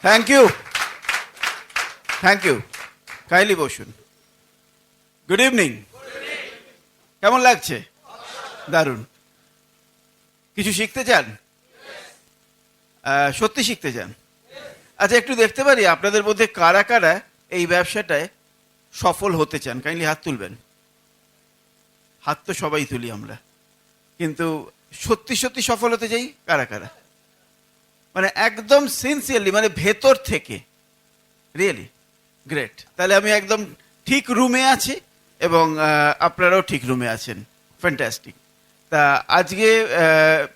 Thank you, thank you. Kindly বসুন। Good evening. কেমন লাগছে? দারুণ। কিছু শিখতে চান? সত্যি শিখতে চান? আচ্ছা, একটু দেখতে পারি আপনাদের মধ্যে কারা কারা এই ব্যবসাটায় সফল হতে চান? কাইন্ডলি হাত তুলবেন। হাত তো সবাই তুলি আমরা, কিন্তু সত্যি সত্যি সফল হতে চাই কারা কারা? মানে একদম সিনসিয়ারলি, মানে ভেতর থেকে। Really great. তাহলে আমি একদম ঠিক রুমে আছি এবং আপনারাও ঠিক রুমে আছেন। ফ্যান্টাস্টিক। তা আজকে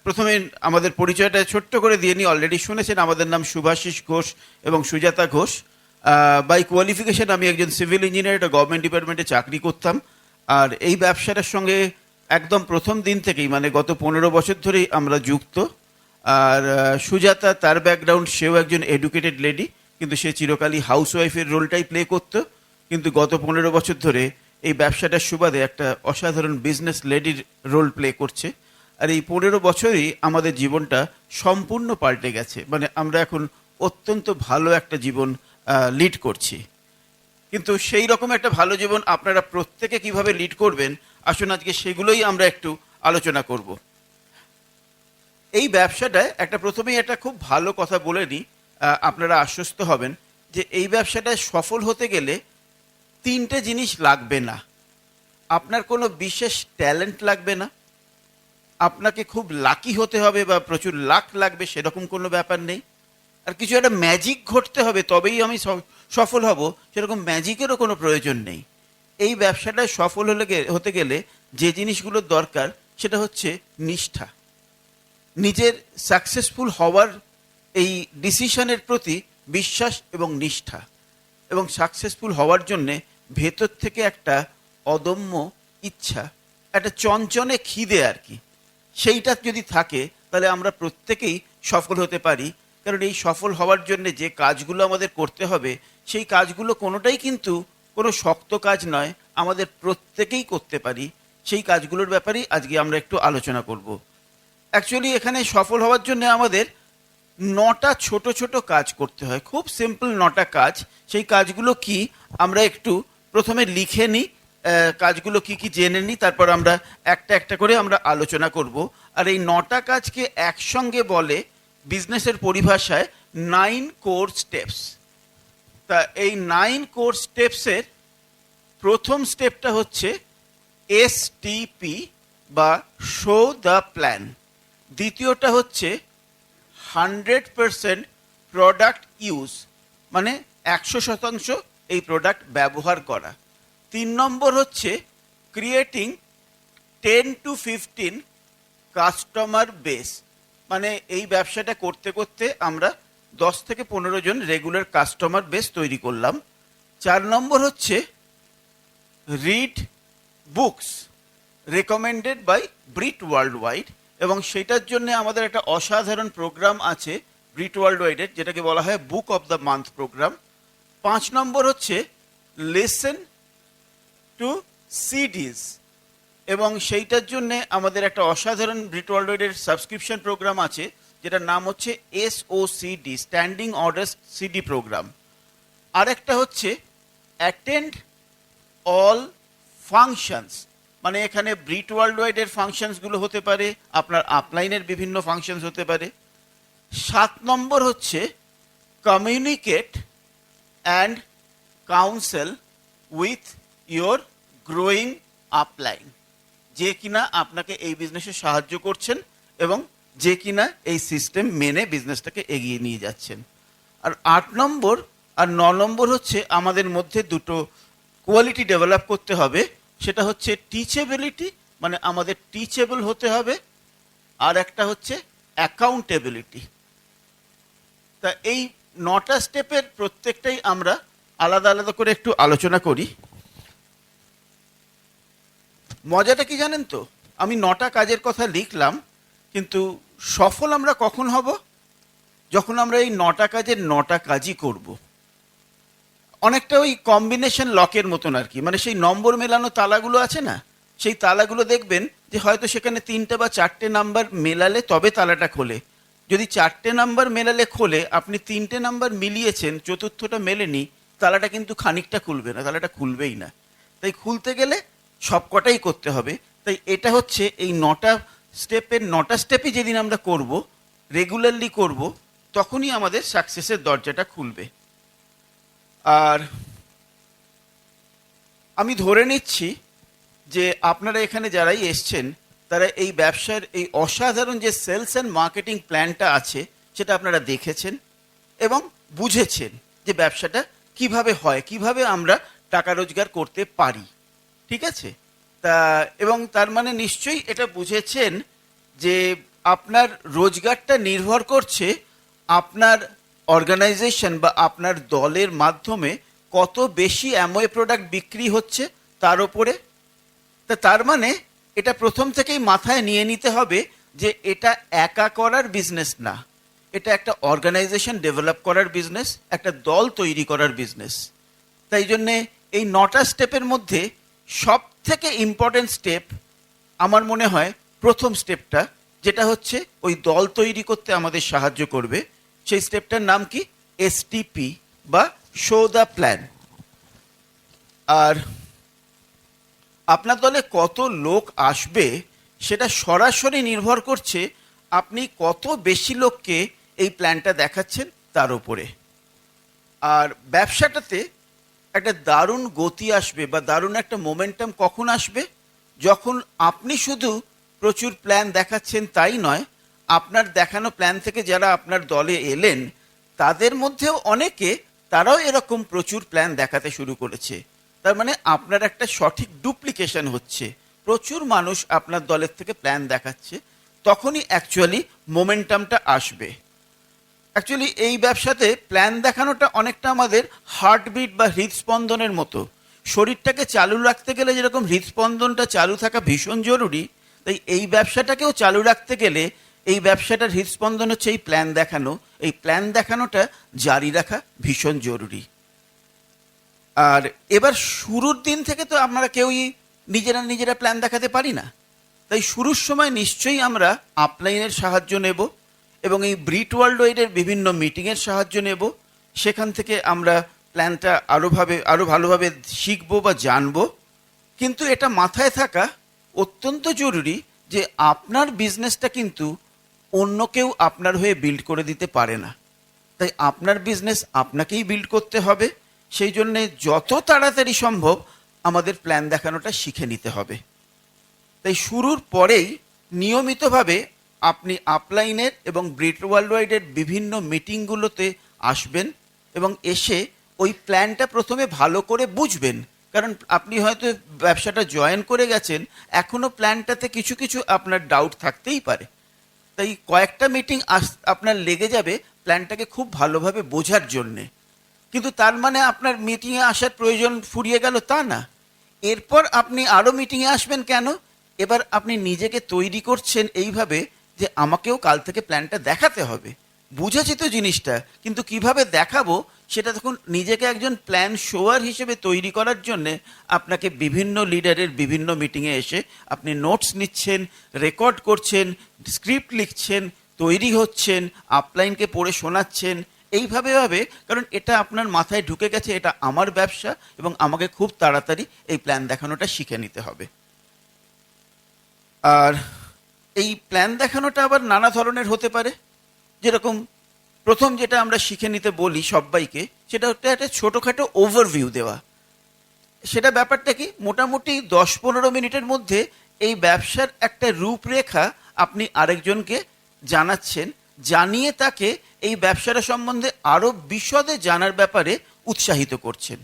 প্রথমে আমাদের পরিচয়টা ছোট্ট করে দিয়ে নিই। অলরেডি শুনেছেন আমাদের নাম শুভাশিস ঘোষ এবং সুজাতা ঘোষ। বাই কোয়ালিফিকেশন আমি একজন সিভিল ইঞ্জিনিয়ার, একটা গভর্নমেন্ট ডিপার্টমেন্টে চাকরি করতাম। আর এই ব্যবসাটার সঙ্গে একদম প্রথম দিন থেকেই, মানে গত 15 বছর ধরেই আমরা যুক্ত। আর সুজাতা, তার ব্যাকগ্রাউন্ড, সেও একজন এডুকেটেড লেডি, কিন্তু সে চিরকালই হাউসওয়াইফের রোলটাই প্লে করতো। কিন্তু গত 15 বছর ধরে এই ব্যবসাটার সুবাদে একটা অসাধারণ বিজনেস লেডির রোল প্লে করছে। আর এই 15 বছরই আমাদের জীবনটা সম্পূর্ণ পাল্টে গেছে। মানে আমরা এখন অত্যন্ত ভালো একটা জীবন লিড করছি। কিন্তু সেই রকম একটা ভালো জীবন আপনারা প্রত্যেকে কিভাবে লিড করবেন, আসুন আজকে সেগুলোই আমরা একটু আলোচনা করব। এই ব্যবসাটায় প্রথমেই একটা খুব ভালো কথা বলে নিই, আপনারা আশ্বস্ত হবেন যে এই ব্যবসাটায় সফল হতে গেলে 3টে জিনিস লাগবে না। আপনার কোনো বিশেষ ট্যালেন্ট লাগবে না, আপনাকে খুব লাকি হতে হবে বা প্রচুর লাক লাগবে সেরকম কোনো ব্যাপার নেই, আর কিছু একটা ম্যাজিক ঘটতে হবে তবেই আমি সফল হব সেরকম ম্যাজিকেরও কোনো প্রয়োজন নেই। এই ব্যবসাটায় সফল হতে গেলে যে জিনিসগুলোর দরকার সেটা হচ্ছে নিষ্ঠা। নিজের সাকসেসফুল হওয়ার এই ডিসিশনের প্রতি বিশ্বাস এবং নিষ্ঠা, এবং সাকসেসফুল হওয়ার জন্যে ভেতর থেকে একটা অদম্য ইচ্ছা, একটা চঞ্চনে খিদে আর কি, সেইটা যদি থাকে তাহলে আমরা প্রত্যেকেই সফল হতে পারি। কারণ এই সফল হওয়ার জন্যে যে কাজগুলো আমাদের করতে হবে সেই কাজগুলো কোনোটাই কিন্তু কোনো শক্ত কাজ নয়, আমাদের প্রত্যেকেই করতে পারি। সেই কাজগুলোর ব্যাপারেই আজকে আমরা একটু আলোচনা করব। অ্যাকচুয়ালি এখানে সফল হওয়ার জন্য আমাদের 9টা ছোট ছোট কাজ করতে হয়, খুব সিম্পল 9টা কাজ। সেই কাজগুলো কি আমরা একটু প্রথমে লিখে নিই, কাজগুলো কি কি জেনে নিই, তারপর আমরা একটা একটা করে আমরা আলোচনা করব। আর এই 9টা কাজকে একসঙ্গে বলে বিজনেসের পরিভাষায় 9 কোর স্টেপস। তা এই 9 কোর স্টেপসের প্রথম স্টেপটা হচ্ছে STP বা শো দ্য প্ল্যান। দ্বিতীয়টা হচ্ছে 100% প্রোডাক্ট ইউজ, মানে 100% এই প্রোডাক্ট ব্যবহার করা। 3 নম্বর হচ্ছে ক্রিয়েটিং 10 to 15 কাস্টমার বেস, মানে এই ব্যবসাটা করতে করতে আমরা 10 থেকে 15 জন রেগুলার কাস্টমার বেস তৈরি করলাম। 4 নম্বর হচ্ছে read books recommended by Brit world wide, এবং সেটার জন্য আমাদের একটা অসাধারণ প্রোগ্রাম আছে ব্রিট ওয়ার্ল্ড ওয়াইডের, যেটাকে বলা হয় book of the month program. 5 number হচ্ছে লিসেন টু সিডিজ, এবং সেইটার জন্য আমাদের একটা অসাধারণ ব্রিট ওয়ার্ল্ড ওয়াইডের সাবস্ক্রিপশন প্রোগ্রাম আছে, যেটার নাম হচ্ছে SOCD, standing order CD program. আরেকটা হচ্ছে অ্যাটেন্ড অল ফাংশনস, মানে এখানে ব্রিট ওয়ার্ল্ড ওয়াইডের ফাংশনসগুলো হতে পারে, আপনার আপলাইনের বিভিন্ন ফাংশনস হতে পারে। 7 নম্বর হচ্ছে communicate and counsel with your growing upline, যে কিনা আপনাকে এই বিজনেসে সাহায্য করছেন এবং যে কিনা এই সিস্টেম মেনে বিজনেসটাকে এগিয়ে নিয়ে যাচ্ছেন। আর 8 নম্বর আর 9 নম্বর হচ্ছে আমাদের মধ্যে দুটো কোয়ালিটি ডেভেলপ করতে হবে, সেটা হচ্ছে টিচেবিলিটি, মানে আমাদের টিচেবল হতে হবে, আর একটা হচ্ছে অ্যাকাউন্টেবিলিটি। তা এই 9টা স্টেপের প্রত্যেকটাই আমরা আলাদা আলাদা করে একটু আলোচনা করি। মজাটা কি জানেন তো, আমি 9টা কাজের কথা লিখলাম, কিন্তু সফল আমরা কখন হব? যখন আমরা এই 9টা কাজের 9টা কাজই করব। অনেকটা ওই কম্বিনেশন লকের মতন আর কি, মানে সেই নম্বর মেলানো তালাগুলো আছে না, সেই তালাগুলো দেখবেন যে হয়তো সেখানে 3টে বা 4টে নাম্বার মেলালে তবে তালাটা খোলে, যদি 4টে নাম্বার মেলালে খোলে, আপনি 3টে নাম্বার মিলিয়েছেন, চতুর্থটা মেলেনি, তালাটা কিন্তু খানিকটা খুলবে না, তালাটা খুলবেই না। তাই খুলতে গেলে সবকটাই করতে হবে। তাই এটা হচ্ছে এই 9টা স্টেপের 9টা স্টেপই যেদিন আমরা করব, রেগুলারলি করব, তখনই আমাদের সাকসেসের দরজাটা খুলবে। আর আমি ধরে নিচ্ছি যে আপনারা এখানে যারাই এসছেন তারা এই ব্যবসার এই অসাধারণ যে সেলস অ্যান্ড মার্কেটিং প্ল্যানটা আছে সেটা আপনারা দেখেছেন এবং বুঝেছেন যে ব্যবসাটা কিভাবে হয়, কিভাবে আমরা টাকা রোজগার করতে পারি। ঠিক আছে? তা এবং তার মানে নিশ্চয়ই এটা বুঝেছেন যে আপনার রোজগারটা নির্ভর করছে আপনার অর্গানাইজেশন বা আপনার দলের মাধ্যমে কত বেশি অ্যামওয়ে প্রোডাক্ট বিক্রি হচ্ছে তার ওপরে। তার মানে এটা প্রথম থেকেই মাথায় নিয়ে নিতে হবে যে এটা একা করার বিজনেস না, এটা একটা অর্গানাইজেশন ডেভেলপ করার বিজনেস, একটা দল তৈরি করার বিজনেস। তাই জন্যে এই 9টা স্টেপের মধ্যে সব থেকে ইম্পর্টেন্ট স্টেপ আমার মনে হয় প্রথম স্টেপটা, যেটা হচ্ছে ওই দল তৈরি করতে আমাদের সাহায্য করবে। সেই স্টেপটার নাম কি? এসটিপি বা শো দ্য প্ল্যান। আর আপনার দলে কত লোক আসবে সেটা সরাসরি নির্ভর করছে আপনি কত বেশি লোককে এই প্ল্যানটা দেখাচ্ছেন তার উপরে। আর ব্যবসাটাতে একটা দারুণ গতি আসবে বা দারুণ একটা মোমেন্টাম কখন আসবে? যখন আপনি শুধু প্রচুর প্ল্যান দেখাচ্ছেন তাই নয়, আপনার দেখানো প্ল্যান থেকে যারা আপনার দলে এলেন তাদের মধ্যেও অনেকে তারাও এরকম প্রচুর প্ল্যান দেখাতে শুরু করেছে। তার মানে আপনার একটা সঠিক ডুপ্লিকেশন হচ্ছে, প্রচুর মানুষ আপনার দলের থেকে প্ল্যান দেখাচ্ছে, তখনই অ্যাকচুয়ালি মোমেন্টামটা আসবে। অ্যাকচুয়ালি এই ব্যবসাতে প্ল্যান দেখানোটা অনেকটা আমাদের হার্টবিট বা হৃদস্পন্দনের মতো। শরীরটাকে চালু রাখতে গেলে যেরকম হৃদস্পন্দনটা চালু থাকা ভীষণ জরুরি, তাই এই ব্যবসাটাকেও চালু রাখতে গেলে এই ব্যবসাটার হৃদস্পন্দন হচ্ছে এই প্ল্যান দেখানো। এই প্ল্যান দেখানোটা জারি রাখা ভীষণ জরুরি। আর এবার শুরুর দিন থেকে তো আমরা কেউই নিজেরা প্ল্যান দেখাতে পারি না। তাই শুরুর সময় নিশ্চয়ই আমরা আপলাইনের সাহায্য নেব এবং এই ব্রিট ওয়ার্ল্ড ওয়াইডের বিভিন্ন মিটিংয়ের সাহায্য নেব। সেখান থেকে আমরা প্ল্যানটা আরও ভালোভাবে শিখব বা জানব। কিন্তু এটা মাথায় থাকা অত্যন্ত জরুরি যে আপনার বিজনেসটা কিন্তু অন্য কেউ আপনার হয়ে বিল্ড করে দিতে পারে না। তাই আপনার বিজনেস আপনাকেই বিল্ড করতে হবে। সেই জন্যে যত তাড়াতাড়ি সম্ভব আমাদের প্ল্যান দেখানোটা শিখে নিতে হবে। তাই শুরুর পরেই নিয়মিতভাবে আপনি আপলাইনের এবং ব্রিট ওয়ার্ল্ড ওয়াইডের বিভিন্ন মিটিংগুলোতে আসবেন এবং এসে ওই প্ল্যানটা প্রথমে ভালো করে বুঝবেন। কারণ আপনি হয়তো ব্যবসাটা জয়েন করে গেছেন, এখনও প্ল্যানটাতে কিছু কিছু আপনার ডাউট থাকতেই পারে। তাই কয়েকটা মিটিং আপনার লেগে যাবে প্ল্যানটাকে খুব ভালোভাবে বোঝার জন্যে। কিন্তু তার মানে আপনার মিটিংয়ে আসার প্রয়োজন ফুরিয়ে গেল তা না। এরপর আপনি আরও মিটিংয়ে আসবেন কেন? এবার আপনি নিজেকে তৈরি করছেন এইভাবে যে আমাকেও কাল থেকে প্ল্যানটা দেখাতে হবে। বুঝেছি তো জিনিসটা, কিন্তু কিভাবে দেখাবো সেটা তখন নিজেকে একজন প্ল্যান শোয়ার হিসেবে তৈরি করার জন্যে আপনাকে বিভিন্ন লিডারের বিভিন্ন মিটিংয়ে এসে আপনি নোটস নিচ্ছেন, রেকর্ড করছেন, স্ক্রিপ্ট লিখছেন, তৈরি হচ্ছেন, আপলাইনকে পড়ে শোনাচ্ছেন। এইভাবে কারণ এটা আপনার মাথায় ঢুকে গেছে এটা আমার ব্যবসা এবং আমাকে খুব তাড়াতাড়ি এই প্ল্যান দেখানোটা শিখে নিতে হবে। আর এই প্ল্যান দেখানোটা আবার নানা ধরনের হতে পারে। যেরকম প্রথম যেটা আমরা শিখে নিতে বলি সবাইকে, সেটা হচ্ছে একটা ছোটোখাটো ওভারভিউ দেওয়া। সেটা ব্যাপারটা কি, মোটামুটি 10-15 মিনিটের মধ্যে এই ব্যবসার একটা রূপরেখা আপনি আরেকজনকে জানাচ্ছেন, জানিয়ে তাকে এই ব্যবসাটা সম্বন্ধে আরও বিশদে জানার ব্যাপারে উৎসাহিত করছেন।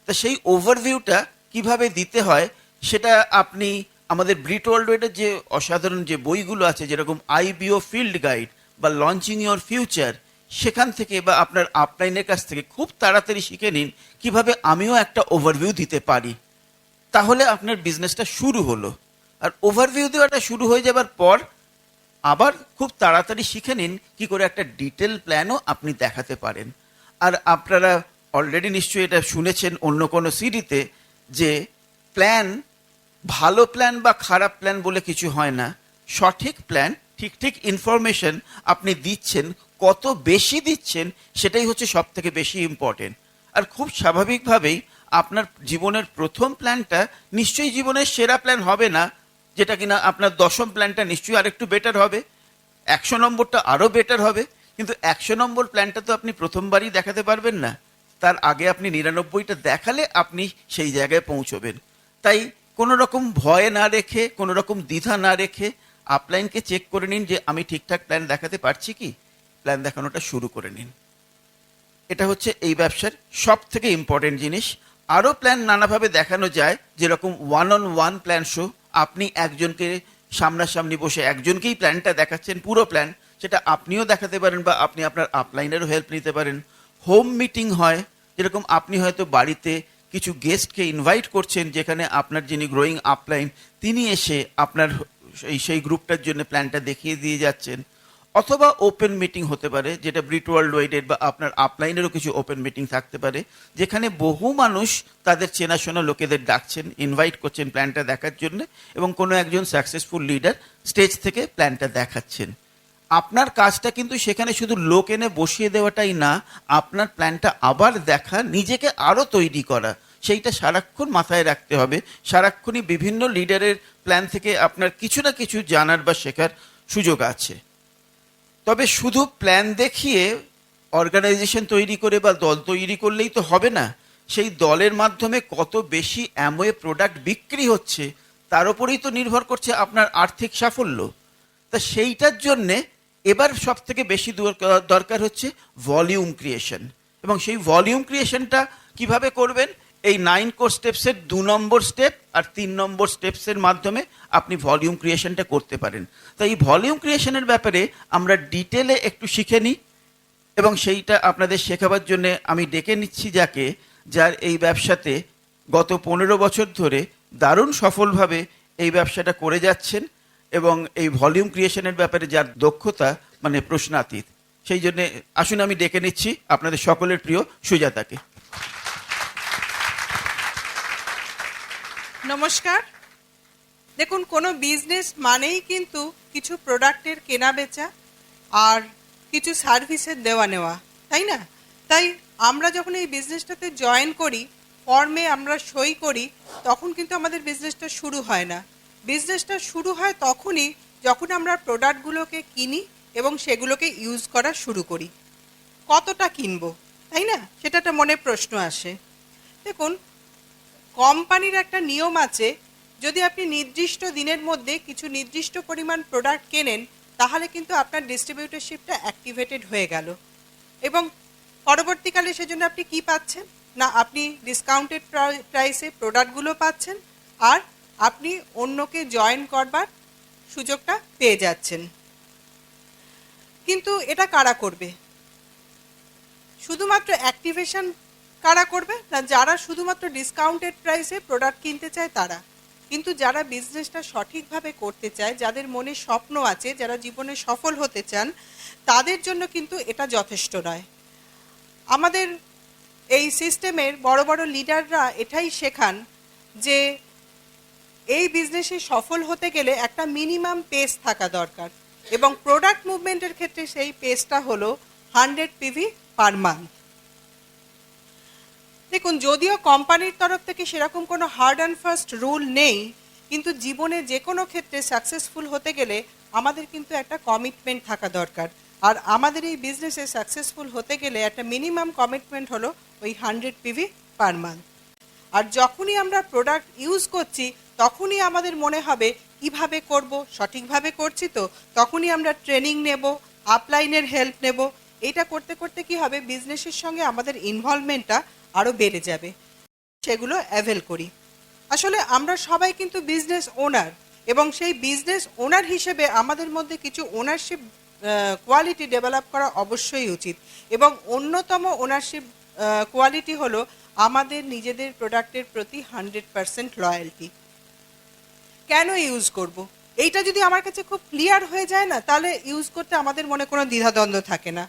তা সেই ওভারভিউটা কিভাবে দিতে হয় সেটা আপনি আমাদের ব্রিট ওয়ার্ল্ড ওয়াইডের যে অসাধারণ যে বইগুলো আছে, যেরকম আইবিও ফিল্ড গাইড বা লঞ্চিং ইওর ফিউচার, সেখান থেকে বা আপনার আপলাইনের কাছ থেকে খুব তাড়াতাড়ি শিখে নিন কিভাবে আমিও একটা ওভারভিউ দিতে পারি। তাহলে আপনার বিজনেসটা শুরু হলো। আর ওভারভিউ দেওয়াটা শুরু হয়ে যাবার পর আবার খুব তাড়াতাড়ি শিখে নিন কি করে একটা ডিটেল প্ল্যানও আপনি দেখাতে পারেন। আর আপনারা অলরেডি নিশ্চয়ই এটা শুনেছেন অন্য কোনো সিডিতে যে প্ল্যান, ভালো প্ল্যান বা খারাপ প্ল্যান বলে কিছু হয় না, সঠিক প্ল্যান ঠিক ঠিক ইনফরমেশন আপনি দিচ্ছেন, কত বেশি দিচ্ছেন, সেটাই হচ্ছে সব থেকে বেশি ইম্পর্টেন্ট। আর খুব স্বাভাবিকভাবেই আপনার জীবনের প্রথম প্ল্যানটা নিশ্চয়ই জীবনের সেরা প্ল্যান হবে না, যেটা কিনা আপনার 10ম প্ল্যানটা নিশ্চয়ই আরেকটু বেটার হবে, 100 নম্বরটা আরও বেটার হবে, কিন্তু 100 নম্বর প্ল্যানটা তো আপনি প্রথমবারই দেখাতে পারবেন না, তার আগে আপনি 99টা দেখালে আপনি সেই জায়গায় পৌঁছবেন। তাই কোনো রকম ভয় না রেখে, কোনো রকম দ্বিধা না রেখে আপলাইনকে চেক করে নিন যে আমি ঠিকঠাক প্ল্যান দেখাতে পারছি কি, প্ল্যান দেখানোটা শুরু করে নিন। এটা হচ্ছে এই ব্যবসার সব থেকে ইম্পর্টেন্ট জিনিস। আরও প্ল্যান নানাভাবে দেখানো যায়, যেরকম ওয়ান প্ল্যান শো, আপনি একজনকে সামনাসামনি বসে একজনকেই প্ল্যানটা দেখাচ্ছেন, পুরো প্ল্যান, সেটা আপনিও দেখাতে পারেন বা আপনি আপনার আপলাইনেরও হেল্প নিতে পারেন। হোম মিটিং হয়, যেরকম আপনি হয়তো বাড়িতে কিছু গেস্টকে ইনভাইট করছেন, যেখানে আপনার যিনি গ্রোয়িং আপলাইন তিনি এসে আপনার সেই গ্রুপটার জন্য প্ল্যানটা দেখিয়ে দিয়ে যাচ্ছেন। অথবা ওপেন মিটিং হতে পারে, যেটা ব্রিট ওয়ার্ল্ড ওয়াইডের বা আপনার আপলাইনেরও কিছু ওপেন মিটিং থাকতে পারে, যেখানে বহু মানুষ তাদের চেনাশোনা লোকেদের ডাকছেন, ইনভাইট করছেন প্ল্যানটা দেখার জন্য, এবং কোনো একজন সাকসেসফুল লিডার স্টেজ থেকে প্ল্যানটা দেখাচ্ছেন। আপনার কাজটা কিন্তু সেখানে শুধু লোক এনে বসিয়ে দেওয়াটাই না, আপনার প্ল্যানটা আবার দেখা, নিজেকে আরও তৈরি করা, সেইটা সারাক্ষণ মাথায় রাখতে হবে। সারাক্ষণই বিভিন্ন লিডারের প্ল্যান থেকে আপনার কিছু না কিছু জানার বা শেখার সুযোগ আছে। তবে শুধু প্ল্যান দেখিয়ে অর্গানাইজেশন তৈরি করে বা দল তৈরি করলেই তো হবে না। সেই দলের মাধ্যমে কত বেশি অ্যামওয়ে প্রোডাক্ট বিক্রি হচ্ছে তার উপরেই তো নির্ভর করছে আপনার আর্থিক সাফল্য। তা সেইটার জন্যে এবার সব থেকে বেশি দরকার হচ্ছে ভলিউম ক্রিয়েশন। এবং সেই ভলিউম ক্রিয়েশনটা কিভাবে করবেন? এই 9 কোর স্টেপসের 2 নম্বর স্টেপ আর 3 নম্বর স্টেপসের মাধ্যমে আপনি ভলিউম ক্রিয়েশনটা করতে পারেন। তাই এই ভলিউম ক্রিয়েশনের ব্যাপারে আমরা ডিটেলে একটু শিখে নিই, এবং সেইটা আপনাদের শেখাবার জন্য আমি ডেকে নিচ্ছি যার এই ব্যবসাতে গত 15 বছর ধরে দারুণ সফলভাবে এই ব্যবসাটা করে যাচ্ছেন, এবং এই ভলিউম ক্রিয়েশনের ব্যাপারে যার দক্ষতা মানে প্রশ্নাতীত। সেই জন্যে আসুন আমি ডেকে নিচ্ছি আপনাদের সকলের প্রিয় সুজাতাকে। নমস্কার। দেখুন, কোনো বিজনেস মানেই কিন্তু কিছু প্রোডাক্টের কেনা বেচা আর কিছু সার্ভিসের দেওয়া নেওয়া, তাই না? তাই আমরা যখন এই বিজনেসটাতে জয়েন করি, ফর্মে আমরা সই করি, তখন কিন্তু আমাদের বিজনেসটা শুরু হয় না। বিজনেসটা শুরু হয় তখনই যখন আমরা প্রোডাক্টগুলোকে কিনি এবং সেগুলোকে ইউজ করা শুরু করি। কতটা কিনবো, তাই না? সেটা একটা মনে প্রশ্ন আসে। দেখুন, কোম্পানির একটা নিয়ম আছে, যদি আপনি নির্দিষ্ট দিনের মধ্যে কিছু নির্দিষ্ট পরিমাণ প্রোডাক্ট কেনেন, তাহলে কিন্তু আপনার ডিস্ট্রিবিউটরশিপটা অ্যাক্টিভেটেড হয়ে গেল, এবং পরবর্তীকালে সেজন্য আপনি কি পাচ্ছেন না, আপনি ডিসকাউন্টেড প্রাইসে প্রোডাক্টগুলো পাচ্ছেন, আর আপনি অন্যকে জয়েন করবার সুযোগটা পেয়ে যাচ্ছেন। কিন্তু এটা কারা করবে? শুধুমাত্র অ্যাক্টিভেশন কারা করবে না? যারা শুধুমাত্র ডিসকাউন্টেড প্রাইসে প্রোডাক্ট কিনতে চায় তারা। কিন্তু যারা বিজনেসটা সঠিকভাবে করতে চায়, যাদের মনে স্বপ্ন আছে, যারা জীবনে সফল হতে চান, তাদের জন্য কিন্তু এটা যথেষ্ট নয়। আমাদের এই সিস্টেমের বড় বড় লিডাররা এটাই শেখান যে এই বিজনেসে সফল হতে গেলে একটা মিনিমাম পেস থাকা দরকার, এবং প্রোডাক্ট মুভমেন্টের ক্ষেত্রে সেই পেসটা হলো 100 PV পার মান্থ। দেখুন, যদিও কোম্পানির তরফ থেকে সেরকম কোনো হার্ড অ্যান্ড ফাস্ট রুল নেই, কিন্তু জীবনে যে কোনো ক্ষেত্রে সাকসেসফুল হতে গেলে আমাদের কিন্তু একটা কমিটমেন্ট থাকা দরকার। আর আমাদের এই বিজনেসে সাকসেসফুল হতে গেলে একটা মিনিমাম কমিটমেন্ট হলো ওই 100 PV পার মান্থ। আর যখনই আমরা প্রোডাক্ট ইউজ করছি, তখনই আমাদের মনে হবে কিভাবে করব, সঠিকভাবে করছি তো, তখনই আমরা ট্রেনিং নেব, আপলাইনের হেল্প নেব। এটা করতে করতে কি হবে, বিজনেসের সঙ্গে আমাদের ইনভলভমেন্টটা আরও বেড়ে যাবে। সেগুলো অ্যাভেল করি। আসলে আমরা সবাই কিন্তু বিজনেস ওনার, এবং সেই বিজনেস ওনার হিসেবে আমাদের মধ্যে কিছু ওনারশিপ কোয়ালিটি ডেভেলপ করা অবশ্যই উচিত, এবং অন্যতম ওনারশিপ কোয়ালিটি হলো আমাদের নিজেদের প্রোডাক্টের প্রতি 100% লয়্যালটি। কেন ইউজ করব? এইটা যদি আমার কাছে খুব ক্লিয়ার হয়ে যায় না, তাহলে ইউজ করতে আমাদের মনে কোনো দ্বিধাদ্বন্দ্ব থাকে না।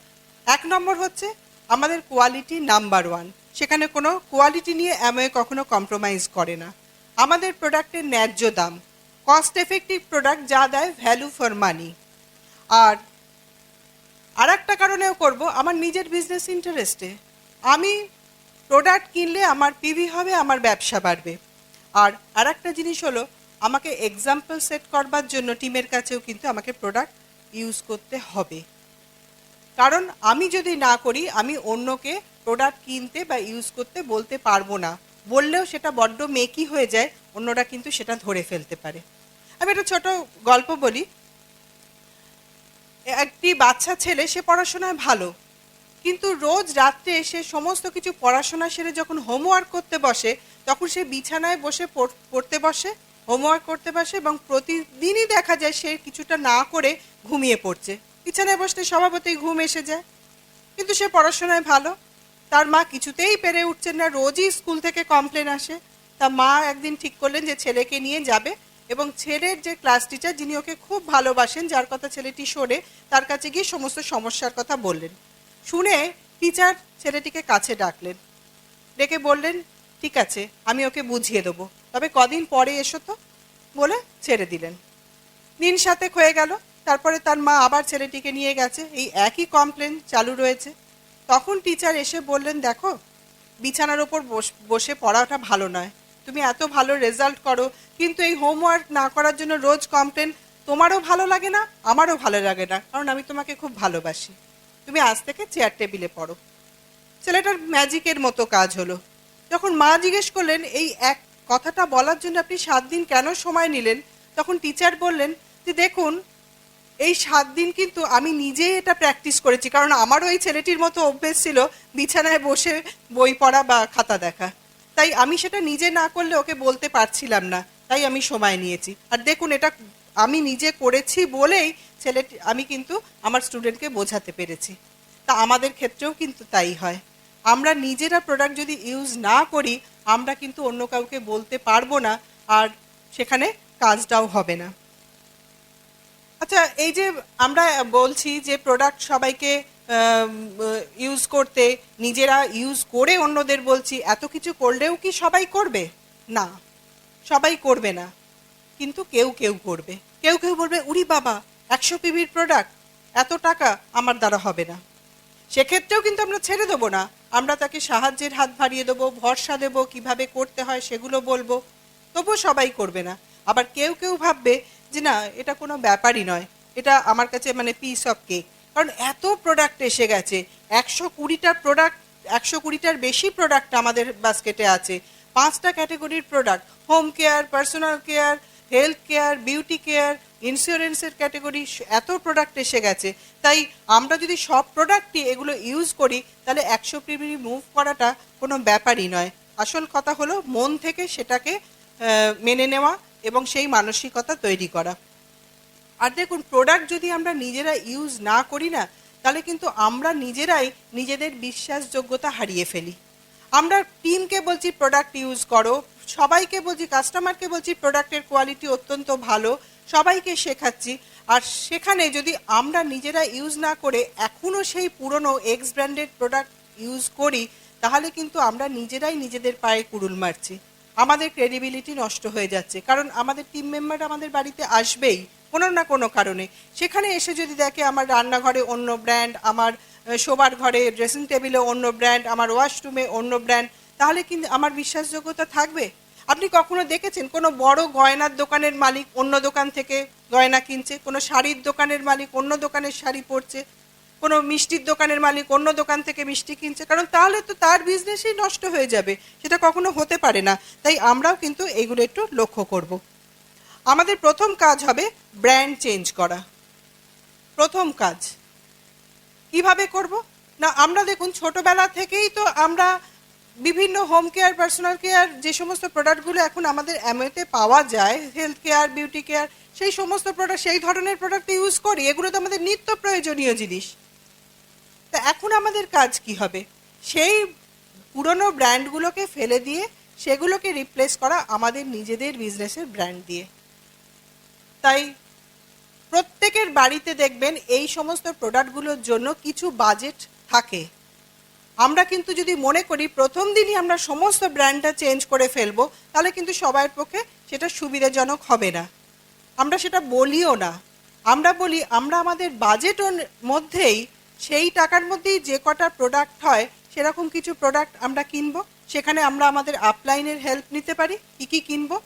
1 নম্বর হচ্ছে আমাদের কোয়ালিটি নাম্বার 1, সেখানে কোনো কোয়ালিটি নিয়ে অ্যামওয়ে কখনো কম্প্রোমাইজ করে না। আমাদের প্রোডাক্টের ন্যায্য দাম, কস্ট এফেক্টিভ প্রোডাক্ট যা দেয় ভ্যালু ফর মানি। আর একটা কারণেও করব, আমার নিজের বিজনেস ইন্টারেস্টে। আমি প্রোডাক্ট কিনলে আমার পিভি হবে, আমার ব্যবসা বাড়বে। আর একটা জিনিস হলো, আমাকে এক্সাম্পল সেট করবার জন্য টিমের কাছেও কিন্তু আমাকে প্রোডাক্ট ইউজ করতে হবে। কারণ আমি যদি না করি, আমি অন্যকে প্রোডাক্ট কিনতে বা ইউজ করতে বলতে পারবো না। বললেও সেটা বড্ড মেকি হয়ে যায়, অন্যরা কিন্তু সেটা ধরে ফেলতে পারে। আমি একটা ছোট গল্প বলি। একটি বাচ্চা ছেলে, সে পড়াশোনায় ভালো, কিন্তু রোজ রাত্রে এসে সমস্ত কিছু পড়াশোনা সেরে যখন হোমওয়ার্ক করতে বসে, তখন সে বিছানায় বসে পড়তে বসে, হোমওয়ার্ক করতে বসে, এবং প্রতিদিনই দেখা যায় সে কিছুটা না করে ঘুমিয়ে পড়ছে। বিছানায় বসতে স্বভাবতই ঘুম এসে যায়, কিন্তু সে পড়াশোনায় ভালো। তার মা কিছুতেই পেরে উঠছেন না, রোজই স্কুল থেকে কমপ্লেন আসে। তা মা একদিন ঠিক করলেন যে ছেলেকে নিয়ে যাবে, এবং ছেলের যে ক্লাস টিচার, যিনি ওকে খুব ভালোবাসেন, যার কথা ছেলেটি শোনে, তার কাছে গিয়ে সমস্ত সমস্যার কথা বললেন। শুনে টিচার ছেলেটিকে কাছে ডাকলেন, ডেকে বললেন, ঠিক আছে, আমি ওকে বুঝিয়ে দেবো, তবে কদিন পরে এসো তো, বলে ছেড়ে দিলেন। দিন 7 হয়ে গেল। তারপরে তার মা আবার ছেলেটিকে নিয়ে গেছে, এই একই কমপ্লেন চালু রয়েছে। তখন টিচার এসে বললেন, দেখো, বিছানার ওপর বসে পড়াটা ভালো নয়, তুমি এত ভালো রেজাল্ট করো, কিন্তু এই হোমওয়ার্ক না করার জন্য রোজ কমপ্লেন, তোমারও ভালো লাগে না, আমারও ভালো লাগে না, কারণ আমি তোমাকে খুব ভালোবাসি। তুমি আজ থেকে চেয়ার টেবিলে পড়ো। ছেলেটার ম্যাজিকের মতো কাজ হলো। যখন মা জিজ্ঞেস করলেন, এই এক কথাটা বলার জন্য আপনি 7 দিন কেন সময় নিলেন, তখন টিচার বললেন যে, দেখুন, এই 7 দিন কিন্তু আমি নিজেই এটা প্র্যাকটিস করেছি, কারণ আমারও এই ছেলেটির মতো অভ্যেস ছিল বিছানায় বসে বই পড়া বা খাতা দেখা। তাই আমি সেটা নিজে না করলে ওকে বলতে পারছিলাম না, তাই আমি সময় নিয়েছি। আর দেখুন, এটা আমি নিজে করেছি বলেই আমি কিন্তু আমার স্টুডেন্টকে বোঝাতে পেরেছি। তা আমাদের ক্ষেত্রেও কিন্তু তাই হয়। আমরা নিজেরা প্রোডাক্ট যদি ইউজ না করি, আমরা কিন্তু অন্য কাউকে বলতে পারবো না, আর সেখানে কাজটাও হবে না। আচ্ছা, এই যে আমরা বলছি যে প্রোডাক্ট সবাইকে ইউজ করতে, নিজেরা ইউজ করে অন্যদের বলছি, এত কিছু করলেও কি সবাই করবে? না, সবাই করবে না, কিন্তু কেউ কেউ করবে। কেউ কেউ বলবে, উরি বাবা, 100 পিভির প্রোডাক্ট, এত টাকা, আমার দ্বারা হবে না। সেক্ষেত্রেও কিন্তু আমরা ছেড়ে দেবো না, আমরা তাকে সাহায্যের হাত বাড়িয়ে দেবো, ভরসা দেবো, কিভাবে করতে হয় সেগুলো বলবো, তবুও সবাই করবে না। আবার কেউ কেউ ভাববে যে না, এটা কোনো ব্যাপারই নয়, এটা আমার কাছে মানে পিস অফ কেক, কারণ এত প্রোডাক্ট এসে গেছে, 120টার প্রোডাক্ট, 120টার বেশি প্রোডাক্ট আমাদের বাস্কেটে আছে। 5টা ক্যাটাগরির product, home care, personal care, health care, beauty care, ইন্স্যুরেন্সের ক্যাটাগরি, এত প্রোডাক্ট এসে গেছে। তাই আমরা যদি সব প্রোডাক্টই এগুলো ইউজ করি, তাহলে 100 পিভি মুভ করাটা কোনো ব্যাপারই নয়। আসল কথা হলো মন থেকে সেটাকে মেনে নেওয়া এবং সেই মানসিকতা তৈরি করা। আর দেখুন, প্রোডাক্ট যদি আমরা নিজেরা ইউজ না করি না, তাহলে কিন্তু আমরা নিজেরাই নিজেদের বিশ্বাসযোগ্যতা হারিয়ে ফেলি। আমরা টিমকে বলছি প্রোডাক্ট ইউজ করো, সবাইকে বলছি, কাস্টমারকে বলছি প্রোডাক্টের কোয়ালিটি অত্যন্ত ভালো, সবাইকে শেখাচ্ছি, আর সেখানে যদি আমরা নিজেরা ইউজ না করে এখনও সেই পুরনো এক্স ব্র্যান্ডেড প্রোডাক্ট ইউজ করি, তাহলে কিন্তু আমরা নিজেরাই নিজেদের পায়ে কুড়ুল মারছি, আমাদের ক্রেডিবিলিটি নষ্ট হয়ে যাচ্ছে। কারণ আমাদের টিম মেম্বার আমাদের বাড়িতে আসবেই কোনো না কোনো কারণে, সেখানে এসে যদি দেখে আমার রান্নাঘরে অন্য ব্র্যান্ড, আমার শোবার ঘরে ড্রেসিং টেবিলে অন্য ব্র্যান্ড, আমার ওয়াশরুমে অন্য ব্র্যান্ড, তাহলে কিন্তু আমার বিশ্বাসযোগ্যতা থাকবে? আপনি কখনো দেখেছেন কোনো বড় গয়নার দোকানের মালিক অন্য দোকান থেকে গয়না কিনছে, কোনো শাড়ির দোকানের মালিক অন্য দোকানের শাড়ি পরছে, কোনো মিষ্টির দোকানের মালিক অন্য দোকান থেকে মিষ্টি কিনছে? কারণ তাহলে তো তার বিজনেসই নষ্ট হয়ে যাবে, সেটা কখনো হতে পারে না। তাই আমরাও কিন্তু এইগুলো একটু লক্ষ্য করব। আমাদের প্রথম কাজ হবে ব্র্যান্ড চেঞ্জ করা। প্রথম কাজ কিভাবে করব না, আমরা দেখুন ছোটবেলা থেকেই তো আমরা বিভিন্ন হোম কেয়ার, পার্সোনাল কেয়ার, যে সমস্ত প্রোডাক্টগুলো এখন আমাদের অ্যামওয়েতে পাওয়া যায়, হেলথ কেয়ার, বিউটি কেয়ার, সেই সমস্ত প্রোডাক্ট, সেই ধরনের প্রোডাক্ট ইউজ করি। এগুলো তো আমাদের নিত্য প্রয়োজনীয় জিনিস। তা এখন আমাদের কাজ কি হবে? সেই পুরনো ব্র্যান্ডগুলোকে ফেলে দিয়ে সেগুলোকে রিপ্লেস করা আমাদের নিজেদের বিজনেসের ব্র্যান্ড দিয়ে। তাই প্রত্যেকের বাড়িতে দেখবেন এই সমস্ত প্রোডাক্টগুলোর জন্য কিছু বাজেট থাকে। আমরা কিন্তু যদি মনে করি প্রথম দিনই আমরা সমস্ত ব্র্যান্ডটা চেঞ্জ করে ফেলবো, তাহলে কিন্তু সবার পক্ষে সেটা সুবিধাজনক হবে না। আমরা সেটা বলিও না। আমরা বলি আমরা আমাদের বাজেটের মধ্যেই সেই টাকার মধ্যেই যে কটা প্রোডাক্ট হয় সেরকম কিছু প্রোডাক্ট আমরা কিনবো, সেখানে আমরা আমাদের আপলাইনের হেল্প নিতে পারি কী কী কিনবো।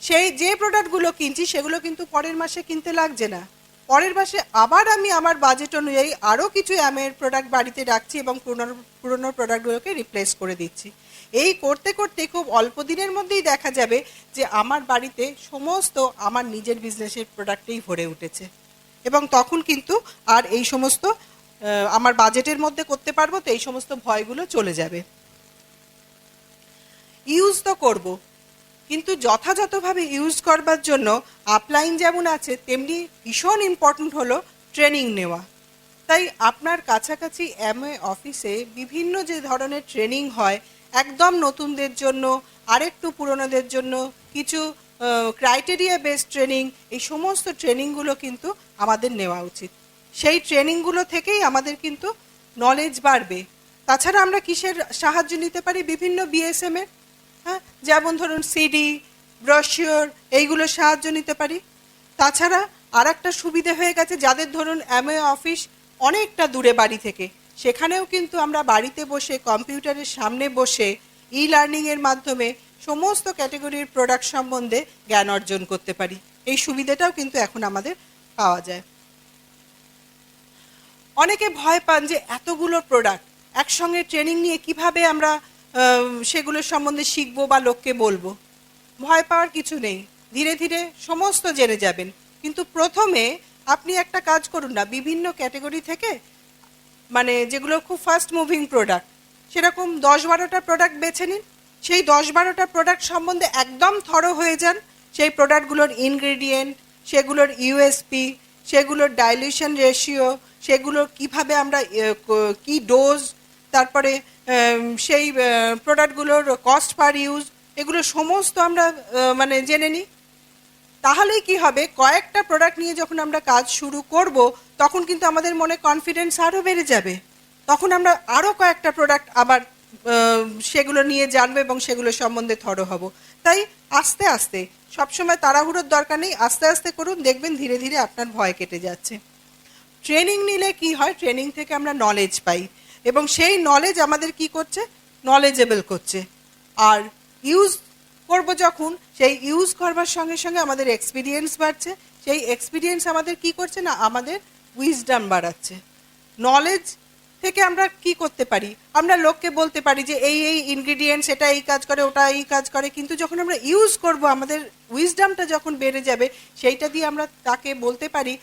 সেই যে প্রোডাক্টগুলো কিনছি সেগুলো কিন্তু পরের মাসে কিনতে লাগছে না, পরের মাসে আবার আমি আমার বাজেট অনুযায়ী আরও কিছু এর প্রোডাক্ট বাড়িতে রাখছি এবং পুরনো প্রোডাক্টগুলোকে রিপ্লেস করে দিচ্ছি। এই করতে করতে খুব অল্প দিনের মধ্যেই দেখা যাবে যে আমার বাড়িতে সমস্ত আমার নিজের বিজনেসের প্রোডাক্টেই ভরে উঠেছে, এবং তখন কিন্তু আর এই সমস্ত আমার বাজেটের মধ্যে করতে পারবো, তো এই সমস্ত ভয়গুলো চলে যাবে। ইউজ তো করব, কিন্তু যথাযথভাবে ইউজ করবার জন্য আপলাইন যেমন আছে তেমনি ভীষণ ইম্পর্ট্যান্ট হলো ট্রেনিং নেওয়া। তাই আপনার কাছাকাছি এমওএ অফিসে বিভিন্ন যে ধরনের ট্রেনিং হয়, একদম নতুনদের জন্য, আরেকটু পুরনোদের জন্য, কিছু ক্রাইটেরিয়া বেসড ট্রেনিং, এই সমস্ত ট্রেনিংগুলো কিন্তু আমাদের নেওয়া উচিত। সেই ট্রেনিংগুলো থেকেই আমাদের কিন্তু নলেজ বাড়বে। তাছাড়া আমরা কিসের সাহায্য নিতে পারি? বিভিন্ন বিএসএম এর, হ্যাঁ, যেমন ধরুন সিডি, ব্রোশিওর, এইগুলোর সাহায্য নিতে পারি। তাছাড়া আর একটা সুবিধে হয়ে গেছে, যাদের ধরুন এমওএ অফিস অনেকটা দূরে বাড়ি থেকে, সেখানেও কিন্তু আমরা বাড়িতে বসে কম্পিউটারের সামনে বসে ই লার্নিংয়ের মাধ্যমে সমস্ত ক্যাটেগরির প্রোডাক্ট সম্বন্ধে জ্ঞান অর্জন করতে পারি। এই সুবিধাটাও কিন্তু এখন আমাদের পাওয়া যায়। অনেকে ভয় পান যে এতগুলো প্রোডাক্ট একসঙ্গে ট্রেনিং নিয়ে কিভাবে আমরা সেগুলোর সম্বন্ধে শিখবো বা লোককে বলবো। ভয় পাওয়ার কিছু নেই, ধীরে ধীরে সমস্ত জেনে যাবেন। কিন্তু প্রথমে আপনি একটা কাজ করুন না, বিভিন্ন ক্যাটেগরি থেকে, মানে যেগুলো খুব ফাস্ট মুভিং প্রোডাক্ট, সেরকম 10-12টা প্রোডাক্ট বেছে নিন। সেই 10-12টা প্রোডাক্ট সম্বন্ধে একদম থরো হয়ে যান। সেই প্রোডাক্টগুলোর ইনগ্রেডিয়েন্ট, সেগুলোর ইউএসপি, সেগুলোর ডাইলিউশন রেশিও, সেগুলো কিভাবে আমরা কি ডোজ, তারপরে সেই প্রোডাক্টগুলোর কস্ট পার ইউজ, এগুলো সমস্ত আমরা মানে জেনে নিই। তাহলেই কি হবে, কয়েকটা প্রোডাক্ট নিয়ে যখন আমরা কাজ শুরু করব তখন কিন্তু আমাদের মনে কনফিডেন্স আরও বেড়ে যাবে। তখন আমরা আরও কয়েকটা প্রোডাক্ট আবার সেগুলো নিয়ে জানবো এবং সেগুলো সম্বন্ধে থরো হব। তাই আস্তে আস্তে, সবসময় তাড়াহুড়োর দরকার নেই, আস্তে আস্তে করুন, দেখবেন ধীরে ধীরে আপনার ভয় কেটে যাচ্ছে। ট্রেনিং নিলে কি হয়, ট্রেনিং থেকে আমরা নলেজ পাই এবং সেই নলেজ আমাদের কি করছে, নলেজেবল করছে। আর ইউজ করব যখন, সেই ইউজ করবার সঙ্গে সঙ্গে আমাদের এক্সপিরিয়েন্স বাড়ছে। সেই এক্সপিরিয়েন্স আমাদের কি করছে না, আমাদের উইজডম বাড়াচ্ছে। নলেজ থেকে আমরা কি করতে পারি, আমরা লোককে বলতে পারি যে এই এই ইনগ্রিডিয়েন্টস, এটা এই কাজ করে, ওটা এই কাজ করে, কিন্তু যখন আমরা ইউজ করব আমাদের উইজডমটা যখন বেড়ে যাবে, সেইটা দিয়ে আমরা তাকে বলতে পারি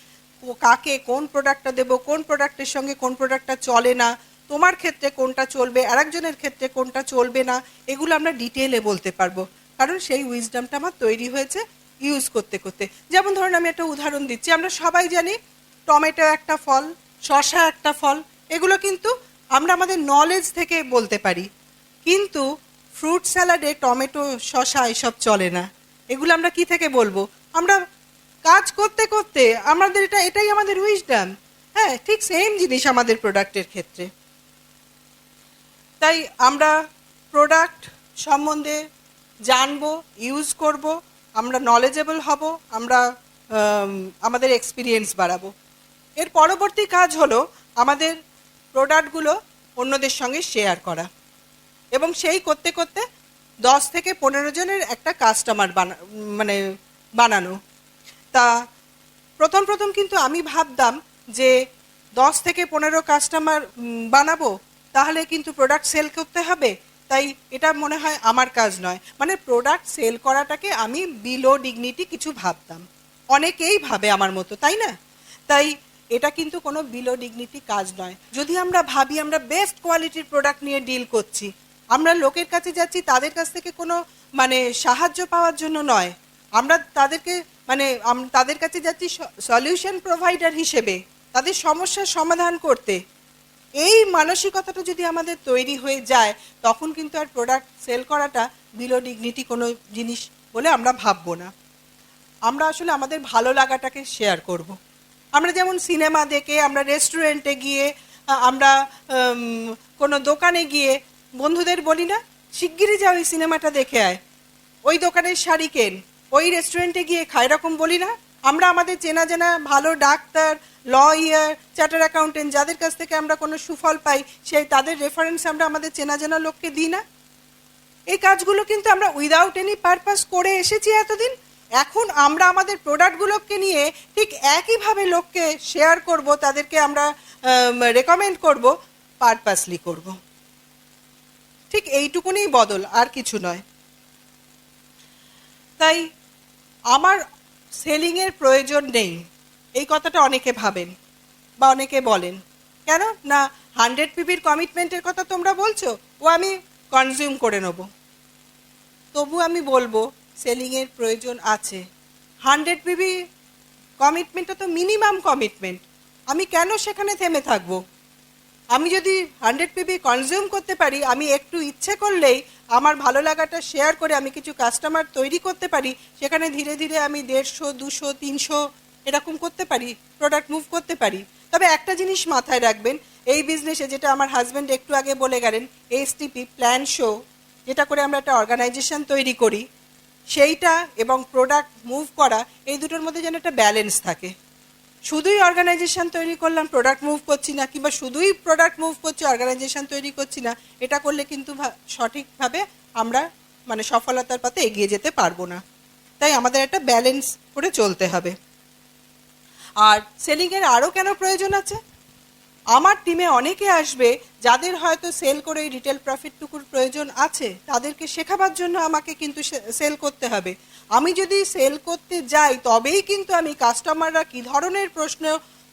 কাকে কোন প্রোডাক্টটা দেবো, কোন প্রোডাক্টের সঙ্গে কোন প্রোডাক্টটা চলে না, তোমার ক্ষেত্রে কোনটা চলবে, আরেকজনের ক্ষেত্রে কোনটা চলবে না, এগুলো আমরা ডিটেলে বলতে পারবো, কারণ সেই উইজডমটা আমার তৈরি হয়েছে ইউজ করতে করতে। যেমন ধরুন আমি একটা উদাহরণ দিচ্ছি, আমরা সবাই জানি টমেটো একটা ফল, শসা একটা ফল, এগুলো কিন্তু আমরা আমাদের নলেজ থেকে বলতে পারি। কিন্তু ফ্রুট স্যালাডে টমেটো, শসা এসব চলে না, এগুলো আমরা কি থেকে বলবো, আমরা কাজ করতে করতে আমাদের এটাই আমাদের উইজডম। হ্যাঁ, ঠিক সেম জিনিস আমাদের প্রোডাক্টের ক্ষেত্রে। তাই আমরা প্রোডাক্ট সম্বন্ধে জানবো, ইউজ করব, আমরা নলেজেবল হব, আমরা আমাদের এক্সপিরিয়েন্স বাড়াবো। এর পরবর্তী কাজ হলো আমাদের প্রোডাক্টগুলো অন্যদের সঙ্গে শেয়ার করা, এবং সেই করতে করতে 10 থেকে 15 জনের একটা কাস্টমার বানানো। তা প্রথম প্রথম কিন্তু আমি ভাবতাম যে 10 থেকে 15 কাস্টমার বানাবো, তাহলে কিন্তু প্রোডাক্ট সেল করতে হবে, তাই এটা মনে হয় আমার কাজ নয়। মানে প্রোডাক্ট সেল করাটাকে আমি বিলো ডিগনিটি কিছু ভাবতাম, অনেকেই ভাবে আমার মতো, তাই না? তাই এটা কিন্তু কোনো বিলো ডিগনিটি কাজ নয়। যদি আমরা ভাবি আমরা বেস্ট কোয়ালিটির প্রোডাক্ট নিয়ে ডিল করছি, আমরা লোকের কাছে যাচ্ছি তাদের কাছ থেকে কোনো সাহায্য পাওয়ার জন্য নয়, আমরা তাদের কাছে যাচ্ছি সলিউশন প্রোভাইডার হিসেবে, তাদের সমস্যার সমাধান করতে। এই মানসিকতাটা যদি আমাদের তৈরি হয়ে যায়, তখন কিন্তু আর প্রোডাক্ট সেল করাটা বিলো ডিগনিটি কোনো জিনিস বলে আমরা ভাববো না। আমরা আসলে আমাদের ভালো লাগাটাকে শেয়ার করব। আমরা যেমন সিনেমা দেখে, আমরা রেস্টুরেন্টে গিয়ে, আমরা কোনো দোকানে গিয়ে বন্ধুদের বলি না, শিগগিরই যা ওই সিনেমাটা দেখে আয়, ওই দোকানের শাড়ি কেন, ওই রেস্টুরেন্টে গিয়ে খা, এরকম বলি না? আমরা আমাদের চেনা জানা ভালো ডাক্তার, লয়ার, চার্টার অ্যাকাউন্টেন্ট যাদের কাছ থেকে আমরা কোনো সুফল পাই, সেই তাদের রেফারেন্স আমরা আমাদের চেনা জানা লোককে দিই না? এই কাজগুলো কিন্তু আমরা উইদাউট এনি পারপাস করে এসেছি এতদিন। এখন আমরা আমাদের প্রোডাক্টগুলোকে নিয়ে ঠিক একইভাবে লোককে শেয়ার করব, তাদেরকে আমরা রেকমেন্ড করব, পারপাসলি করব। ঠিক এইটুকুনি বদল, আর কিছু নয়। তাই আমার সেলিংয়ের প্রয়োজন নেই, এই কথাটা অনেকে ভাবেন বা অনেকে বলেন। কেন না 100 পিবির কমিটমেন্টের কথা তোমরা বলছো, ও আমি কনজিউম করে নেব। তবু আমি বলবো সেলিংয়ের প্রয়োজন আছে। 100 পিবি কমিটমেন্টটা তো মিনিমাম কমিটমেন্ট, আমি কেন সেখানে থেমে থাকবো? আমি যদি 100 পিবি কনজিউম করতে পারি, আমি একটু ইচ্ছে করলেই আমার ভালো লাগাটা শেয়ার করে আমি কিছু কাস্টমার তৈরি করতে পারি, সেখানে ধীরে ধীরে আমি 150, 200, 300 এরকম করতে পারি, প্রোডাক্ট মুভ করতে পারি। তবে একটা জিনিস মাথায় রাখবেন, এই বিজনেসে, যেটা আমার হাজব্যান্ড একটু আগে বলে গেলেন, এসটিপি প্ল্যান শো, যেটা করে আমরা একটা অর্গানাইজেশন তৈরি করি, সেইটা এবং প্রোডাক্ট মুভ করা, এই দুটোর মধ্যে যেন একটা ব্যালেন্স থাকে। শুধুই অর্গানাইজেশন তৈরি করলাম, প্রোডাক্ট মুভ করছি না, কিংবা শুধুই প্রোডাক্ট মুভ করছি, অর্গানাইজেশন তৈরি করছি না, এটা করলে কিন্তু সঠিকভাবে আমরা মানে সফলতার পথে এগিয়ে যেতে পারবো না। তাই আমাদের একটা ব্যালেন্স করে চলতে হবে। আর সেলিংয়ের আরও কেন প্রয়োজন আছে? আমার টিমে অনেকে আসবে যাদের হয়তো সেল করে রিটেল প্রফিটটুকুর প্রয়োজন আছে, তাদেরকে শেখাবার জন্য আমাকে কিন্তু সেল করতে হবে। আমি যদি সেল করতে যাই তবেই কিন্তু আমি কাস্টমাররা কী ধরনের প্রশ্ন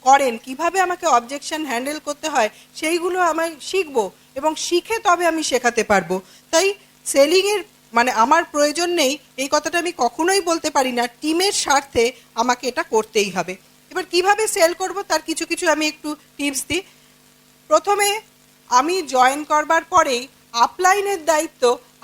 করেন, কিভাবে আমাকে অবজেকশন হ্যান্ডেল করতে হয়, সেইগুলো আমি শিখবো এবং শিখে তবে আমি শেখাতে পারবো। তাই সেলিংয়ের মানে আমার প্রয়োজন নেই এই কথাটা আমি কখনোই বলতে পারি না। টিমের স্বার্থে আমাকে এটা করতেই হবে। এবার কিভাবে সেল করব তার কিছু কিছু আমি একটু টিপস দিই। প্রথমে আমি জয়েন করবার পরেই আপলাইনের দায়িত্ব,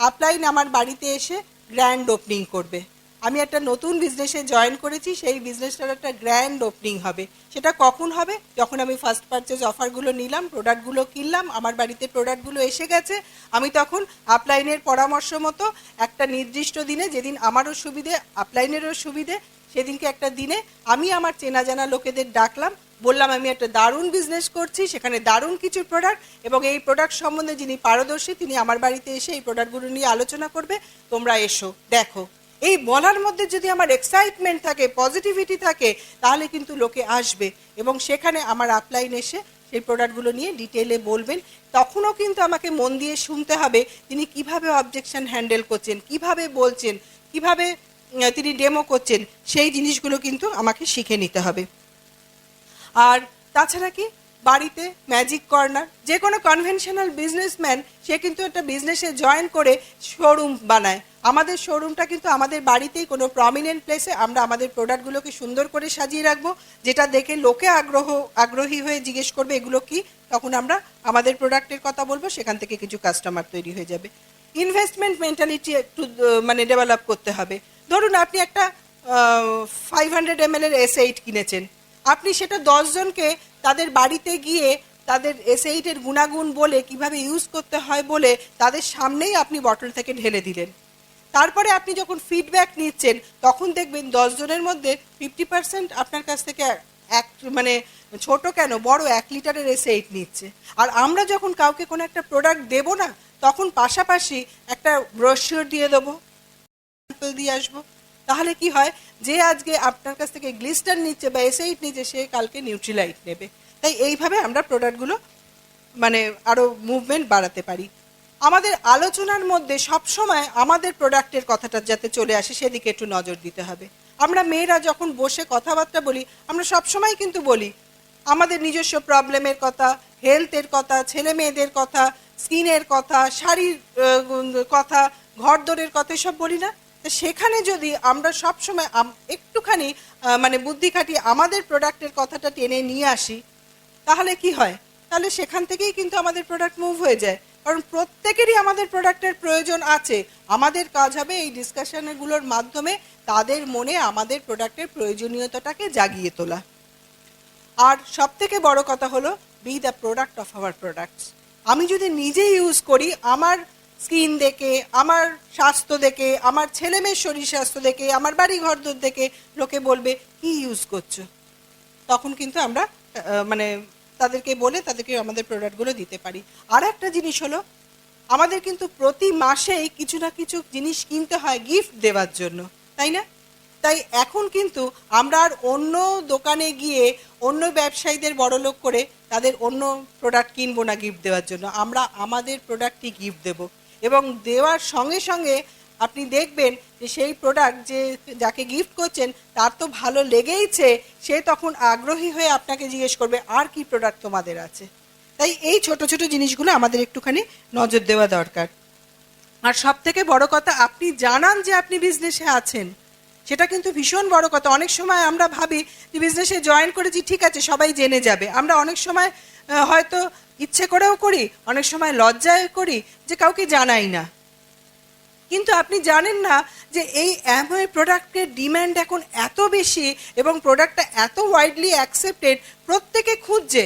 আপলাইন আমার বাড়িতে এসে গ্র্যান্ড ওপেনিং করবে। আমি একটা নতুন বিজনেসে জয়েন করেছি, সেই বিজনেসটার একটা গ্র্যান্ড ওপেনিং হবে। সেটা কখন হবে? যখন আমি ফার্স্ট পারচেজ অফারগুলো নিলাম, প্রোডাক্টগুলো কিনলাম, আমার বাড়িতে প্রোডাক্টগুলো এসে গেছে, আমি তখন আপলাইনের পরামর্শ মতো একটা নির্দিষ্ট দিনে, যেদিন আমারও সুবিধে আপলাইনেরও সুবিধে, সেদিনকে একটা দিনে আমি আমার চেনা জানা লোকেদের ডাকলাম, বললাম আমি একটা দারুণ বিজনেস করছি, সেখানে দারুণ কিছু প্রোডাক্ট, এবং এই প্রোডাক্ট সম্বন্ধে যিনি পারদর্শী তিনি আমার বাড়িতে এসে এই প্রোডাক্টগুলো নিয়ে আলোচনা করবে, তোমরা এসো দেখো। এই বলার মধ্যে যদি আমার এক্সাইটমেন্ট থাকে, পজিটিভিটি থাকে, তাহলে কিন্তু লোকে আসবে এবং সেখানে আমার আপলাইন এসে সেই প্রোডাক্টগুলো নিয়ে ডিটেলে বলবেন। তখনও কিন্তু আমাকে মন দিয়ে শুনতে হবে তিনি কিভাবে অবজেকশন হ্যান্ডেল করছেন, কিভাবে বলছেন, কিভাবে তিনি ডেমো করছেন, সেই জিনিসগুলো কিন্তু আমাকে শিখে নিতে হবে। আর তাছাড়া কি, বাড়িতে ম্যাজিক কর্নার, যে কোনো কনভেনশনাল বিজনেসম্যান সে কিন্তু একটা বিজনেসে জয়েন করে শোরুম বানায়। আমাদের শোরুমটা কিন্তু আমাদের বাড়িতেই কোনো প্রমিনেন্ট প্লেসে আমরা আমাদের প্রোডাক্টগুলোকে সুন্দর করে সাজিয়ে রাখবো, যেটা দেখে লোকে আগ্রহী হয়ে জিজ্ঞেস করবে এগুলো কি, তখন আমরা আমাদের প্রোডাক্টের কথা বলবো, সেখান থেকে কিছু কাস্টমার তৈরি হয়ে যাবে। ইনভেস্টমেন্ট মেন্টালিটি একটু মানে ডেভেলপ করতে হবে। ধরুন আপনি একটা 500 ml S8 কিনেছেন, আপনি সেটা 10 জনকে তাদের বাড়িতে গিয়ে তাদের S8-এর গুণাগুণ বলে, কিভাবে ইউজ করতে হয় বলে, তাদের সামনেই আপনি বটল থেকে ঢেলে দিলেন। তারপরে আপনি যখন ফিডব্যাক নিচ্ছেন তখন দেখবেন 10 জনের মধ্যে 50% আপনার কাছ থেকে এক মানে ছোট কেন বড় 1 লিটারের S8 নিচ্ছে। আর আমরা যখন কাউকে কোনো একটা প্রোডাক্ট দেব না, তখন পাশাপাশি একটা ব্রোশিওর দিয়ে দেবো, দিয়ে আসবো। তাহলে কি হয়, যে আজকে আপনার কাছ থেকে গ্লিস্টার নিচ্ছে বা S8 নিচ্ছে, সে কালকে নিউট্রিলাইট নেবে। তাই এইভাবে আমরা প্রোডাক্টগুলো মানে আরও মুভমেন্ট বাড়াতে পারি। আমাদের আলোচনার মধ্যে সবসময় আমাদের প্রোডাক্টের কথাটা যাতে চলে আসে সেদিকে একটু নজর দিতে হবে। আমরা মেয়েরা যখন বসে কথাবার্তা বলি, আমরা সবসময় কিন্তু বলি আমাদের নিজস্ব প্রবলেমের কথা, হেলথের কথা, ছেলে মেয়েদের কথা, স্কিনের কথা, শাড়ির কথা, ঘরদোরের কথা, এসব বলি না? তো সেখানে যদি আমরা সবসময় একটুখানি মানে বুদ্ধি খাটিয়ে আমাদের প্রোডাক্টের কথাটা টেনে নিয়ে আসি, তাহলে কি হয়, তাহলে সেখান থেকেই কিন্তু আমাদের প্রোডাক্ট মুভ হয়ে যায়। কারণ প্রত্যেকেরই আমাদের প্রোডাক্টের প্রয়োজন আছে। আমাদের কাজ হবে এই ডিসকাশনগুলোর মাধ্যমে তাদের মনে আমাদের প্রোডাক্টের প্রয়োজনীয়তাটাকে জাগিয়ে তোলা। আর সবথেকে বড় কথা হলো B the product of our products. আমি যদি নিজে ইউজ করি, আমার স্কিন দেখে, আমার স্বাস্থ্য দেখে, আমার ছেলে মেয়ের শরীর স্বাস্থ্য দেখে, আমার বাড়ি ঘরদোর দেখে লোকে বলবে কি ইউজ করছো, তখন কিন্তু আমরা মানে তাদেরকে বলে তাদেরকে আমাদের প্রোডাক্টগুলো দিতে পারি। আর একটা জিনিস হলো, আমাদের কিন্তু প্রতি মাসেই কিছু না কিছু জিনিস কিনতে হয় গিফট দেওয়ার জন্য, তাই না? তাই এখন কিন্তু আমরা আর অন্য দোকানে গিয়ে অন্য ব্যবসায়ীদের বড়লোক করে তাদের অন্য প্রোডাক্ট কিনবো না গিফট দেওয়ার জন্য, আমরা আমাদের প্রোডাক্টই গিফট দেব। এবং দেওয়ার সঙ্গে সঙ্গে আপনি দেখবেন যে সেই প্রোডাক্ট যে যাকে গিফট করছেন তার তো ভালো লেগেইছে, সে তখন আগ্রহী হয়ে আপনাকে জিজ্ঞেস করবে আর কি প্রোডাক্ট তোমাদের আছে। তাই এই ছোট ছোট জিনিসগুলো আমাদের একটুখানি নজর দেওয়া দরকার। আর সব থেকে বড় কথা, আপনি জানান যে আপনি বিজনেসে আছেন, সেটা কিন্তু ভীষণ বড় কথা। অনেক সময় আমরা ভাবি যে বিজনেসে জয়েন করেছি, ঠিক আছে সবাই জেনে যাবে। আমরা অনেক সময় হয়তো ইচ্ছে করেও করি, অনেক সময় লজ্জায় করি যে কাউকে জানাই না। কিন্তু আপনি জানেন না যে এই অ্যামওয়ে প্রোডাক্টের ডিম্যান্ড এখন এত বেশি এবং প্রোডাক্টটা এত ওয়াইডলি অ্যাকসেপ্টেড, প্রত্যেকে খুঁজছে।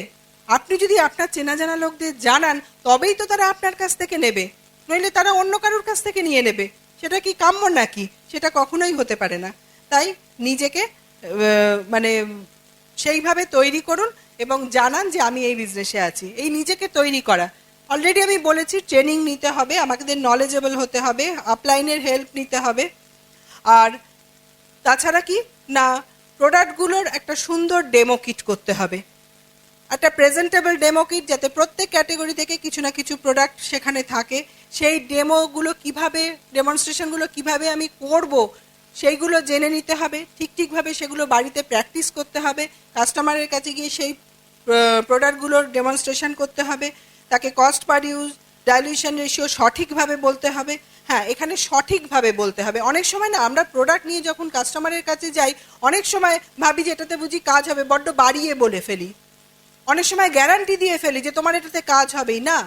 আপনি যদি আপনার চেনা জানা লোকদের জানান, তবেই তো তারা আপনার কাছ থেকে নেবে, নইলে তারা অন্য কারোর কাছ থেকে নিয়ে নেবে। সেটা কি কাম্য নাকি? সেটা কখনোই হতে পারে না। তাই নিজেকে মানে সেইভাবে তৈরি করুন এবং জানান যে আমি এই বিজনেসে আছি। এই নিজেকে তৈরি করা, অলরেডি আমি বলেছি, ট্রেনিং নিতে হবে, আমাদের নলেজেবল হতে হবে, আপলাইনের হেল্প নিতে হবে। আর তাছাড়া কি না, প্রোডাক্টগুলোর একটা সুন্দর ডেমো কিট করতে হবে, একটা প্রেজেন্টেবল ডেমো কিট, যাতে প্রত্যেক ক্যাটেগরি থেকে কিছু না কিছু প্রোডাক্ট সেখানে থাকে। সেই ডেমোগুলো কিভাবে, ডেমনস্ট্রেশনগুলো কিভাবে আমি করব, সেইগুলো জেনে নিতে হবে। ঠিকভাবে সেগুলো বাড়িতে প্র্যাকটিস করতে হবে, কাস্টমারের কাছে গিয়ে সেই প্রোডাক্টগুলোর ডেমনস্ট্রেশন করতে হবে, তাকে cost per use, dilution ratio সঠিকভাবে বলতে হবে। হ্যাঁ, এখানে সঠিকভাবে বলতে হবে। অনেক সময় না আমরা প্রোডাক্ট নিয়ে যখন কাস্টমারের কাছে যাই, অনেক সময় ভাবি যে এটাতে বুঝি কাজ হবে, বড্ড বাড়িয়ে বলে ফেলি। অনেক সময় গ্যারান্টি দিয়ে ফেলি যে তোমার এটাতে কাজ হবেই না।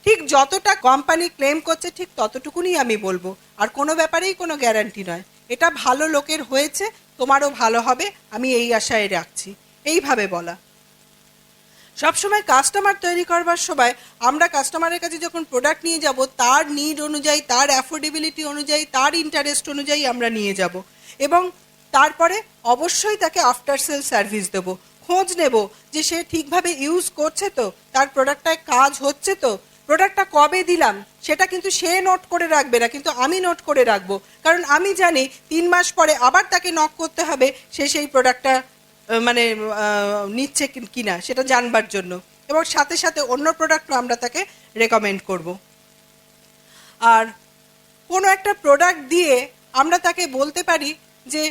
ঠিক যতটা কোম্পানি ক্লেম করছে ঠিক ততটুকুনি আমি বলবো, আর কোনো ব্যাপারেই কোনো গ্যারান্টি নয়। এটা ভালো লোকের হয়েছে, তোমারও ভালো হবে, আমি এই আশায় রাখছি, এইভাবে বলা। সবসময় কাস্টমার তৈরি করবার সময় আমরা কাস্টমারের কাছে যখন প্রোডাক্ট নিয়ে যাব, তার নিড অনুযায়ী, তার অ্যাফোর্ডেবিলিটি অনুযায়ী, তার ইন্টারেস্ট অনুযায়ী আমরা নিয়ে যাব। এবং তারপরে অবশ্যই তাকে আফটার সেল সার্ভিস দেবো, খোঁজ নেব যে সে ঠিকভাবে ইউজ করছে তো, তার প্রোডাক্টটায় কাজ হচ্ছে তো, প্রোডাক্টটা কবে দিলাম সেটা কিন্তু সে নোট করে রাখবে না, কিন্তু আমি নোট করে রাখবো। কারণ আমি জানি 3 মাস পরে আবার তাকে নক করতে হবে সে সেই প্রোডাক্টটা মানে নিচ্ছে কিনা সেটা জানবার জন্য, এবং সাথে সাথে অন্য প্রোডাক্টও আমরা তাকে রেকমেন্ড করব। আর কোনো একটা প্রোডাক্ট দিয়ে আমরা তাকে বলতে পারি যে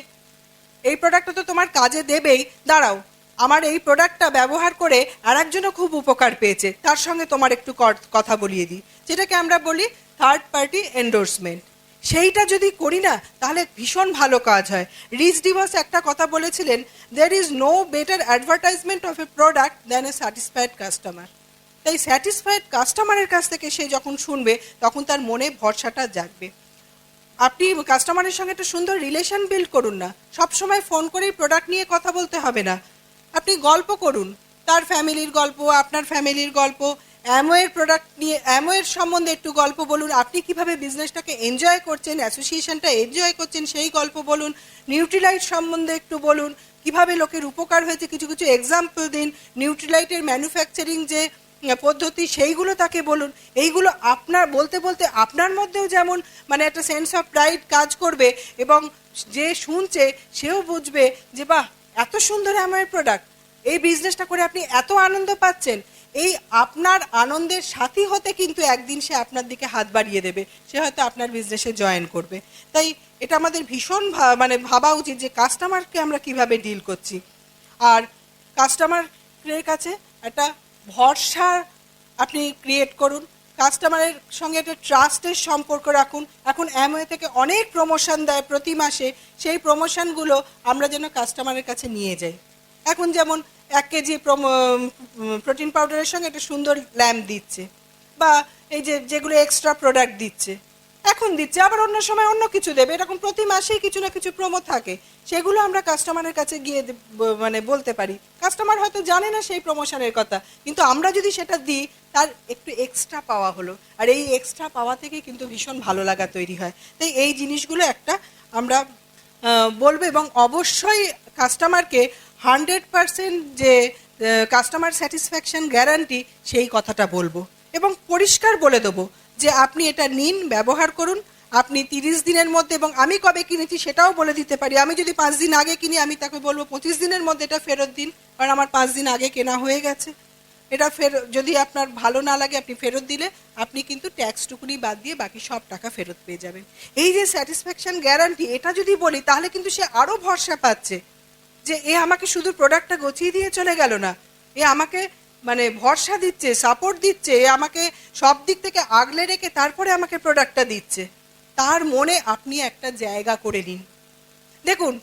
এই প্রোডাক্টটা তো তোমার কাজে দেবেই, দাঁড়াও আমার এই প্রোডাক্টটা ব্যবহার করে আরেকজনও খুব উপকার পেয়েছে, তার সঙ্গে তোমার একটু কথা বলিয়ে দিই, যেটাকে আমরা বলি থার্ড পার্টি এন্ডোর্সমেন্ট। সেইটা যদি করি না, তাহলে ভীষণ ভালো কাজ হয়। রিচ ডিভস একটা কথা বলেছিলেন, there is no better advertisement of a product than a satisfied customer. তাই স্যাটিসফাইড কাস্টমারের কাছ থেকে সে যখন শুনবে, তখন তার মনে ভরসাটা জাগবে। আপনি কাস্টমারের সঙ্গে একটা সুন্দর রিলেশন বিল্ড করুন না, সবসময় ফোন করেই প্রোডাক্ট নিয়ে কথা বলতে হবে না। আপনি গল্প করুন, তার ফ্যামিলির গল্প, আপনার ফ্যামিলির গল্প, অ্যামওয়ের প্রোডাক্ট নিয়ে, অ্যামওয়ের সম্বন্ধে একটু গল্প বলুন, আপনি কিভাবে বিজনেসটাকে এনজয় করছেন, অ্যাসোসিয়েশনটা এনজয় করছেন সেই গল্প বলুন। নিউট্রিলাইট সম্বন্ধে একটু বলুন, কিভাবে লোকের উপকার হয়েছে কিছু কিছু এক্সাম্পল দিন। নিউট্রিলাইটের ম্যানুফ্যাকচারিং যে পদ্ধতি সেইগুলো তাকে বলুন। এইগুলো আপনার বলতে বলতে আপনার মধ্যেও যেমন মানে একটা সেন্স অফ প্রাইড কাজ করবে, এবং যে শুনছে সেও বুঝবে যে বাহ, এত সুন্দর আমার প্রোডাক্ট, এই বিজনেসটা করে আপনি এত আনন্দ পাচ্ছেন। এই আপনার আনন্দের সাথী হতে কিন্তু একদিন সে আপনার দিকে হাত বাড়িয়ে দেবে, সে হয়তো আপনার বিজনেসে জয়েন করবে। তাই এটা আমাদের ভীষণ মানে ভাবা উচিত যে কাস্টমারকে আমরা কিভাবে ডিল করছি। আর কাস্টমারের কাছে একটা ভরসা আপনি ক্রিয়েট করুন, কাস্টমারের সঙ্গে একটা ট্রাস্টের সম্পর্ক রাখুন। এখন অ্যামওয়ে থেকে অনেক প্রমোশন দেয় প্রতি মাসে, সেই প্রমোশনগুলো আমরা যেন কাস্টমারের কাছে নিয়ে যাই। এখন যেমন 1 কেজি প্রোটিন পাউডারের সঙ্গে একটা সুন্দর ল্যাম্প দিচ্ছে, বা এই যেগুলো এক্সট্রা প্রোডাক্ট দিচ্ছে, এখন দিচ্ছে, আবার অন্য সময় অন্য কিছু দেবে, এরকম প্রতি মাসেই কিছু না কিছু প্রোমো থাকে, সেগুলো আমরা কাস্টমারের কাছে গিয়ে মানে বলতে পারি। কাস্টমার হয়তো জানে না সেই প্রমোশনের কথা, কিন্তু আমরা যদি সেটা দিই তার একটু এক্সট্রা পাওয়া হলো, আর এই এক্সট্রা পাওয়া থেকে কিন্তু ভীষণ ভালো লাগা তৈরি হয়। তাই এই জিনিসগুলো একটা আমরা বলবো, এবং অবশ্যই কাস্টমারকে 100% যে কাস্টমার স্যাটিসফ্যাকশন গ্যারান্টি সেই কথাটা বলবো, এবং পরিষ্কার বলে দেবো যে আপনি এটা নিন, ব্যবহার করুন, আপনি 30 দিনের মধ্যে, এবং আমি কবে কিনেছি সেটাও বলে দিতে পারি। আমি যদি 5 দিন আগে কিনি, আমি তাকে বলবো 25 দিনের মধ্যে এটা ফেরত দিন, কারণ আমার 5 দিন আগে কেনা হয়ে গেছে। এটা যদি আপনার ভালো না লাগে, আপনি ফেরত দিলে আপনি কিন্তু ট্যাক্সটুকুনি বাদ দিয়ে বাকি সব টাকা ফেরত পেয়ে যাবেন। এই যে স্যাটিসফ্যাকশন গ্যারান্টি, এটা যদি বলি তাহলে কিন্তু সে আরও ভরসা পাচ্ছে যে এ আমাকে শুধু প্রোডাক্টটা গছিয়ে দিয়ে চলে গেল না, এ আমাকে মানে ভরসা দিচ্ছে, সাপোর্ট দিচ্ছে, এ আমাকে সব দিক থেকে আগলে রেখে তারপরে আমাকে প্রোডাক্টটা দিচ্ছে। তার মনে আপনি একটা জায়গা করে নিন। দেখুন,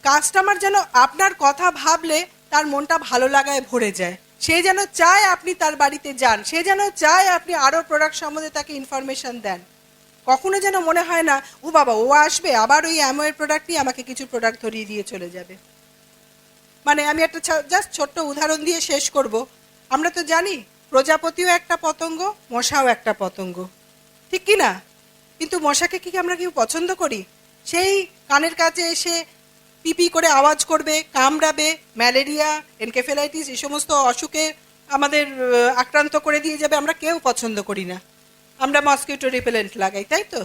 কাস্টমার যেন আপনার কথা ভাবলে তার মনটা ভালো লাগায় ভরে যায়, সে যেন চায় আপনি তার বাড়িতে যান, সে যেন চায় আপনি আরও প্রোডাক্ট সম্বন্ধে তাকে ইনফরমেশন দেন। কখনো যেন মনে হয় না ও বাবা ও আসবে আবার ওই অ্যামোয়ের প্রোডাক্ট নিয়ে আমাকে কিছু প্রোডাক্ট ধরিয়ে দিয়ে চলে যাবে। মানে আমি একটা জাস্ট ছোট্ট উদাহরণ দিয়ে শেষ করব। আমরা তো জানি প্রজাপতিও একটা পতঙ্গ, মশাও একটা পতঙ্গ, ঠিক কি না? কিন্তু মশাকে কি আমরা কেউ পছন্দ করি? সেই কানের কাছে এসে পিপি করে আওয়াজ করবে, কামড়াবে, ম্যালেরিয়া, এনকেফেলাইটিস এই সমস্ত অসুখে আমাদের আক্রান্ত করে দিয়ে যাবে, আমরা কেউ পছন্দ করি না। আমরা মসকিউটো রিপেলেন্ট লাগাই, তাই তো?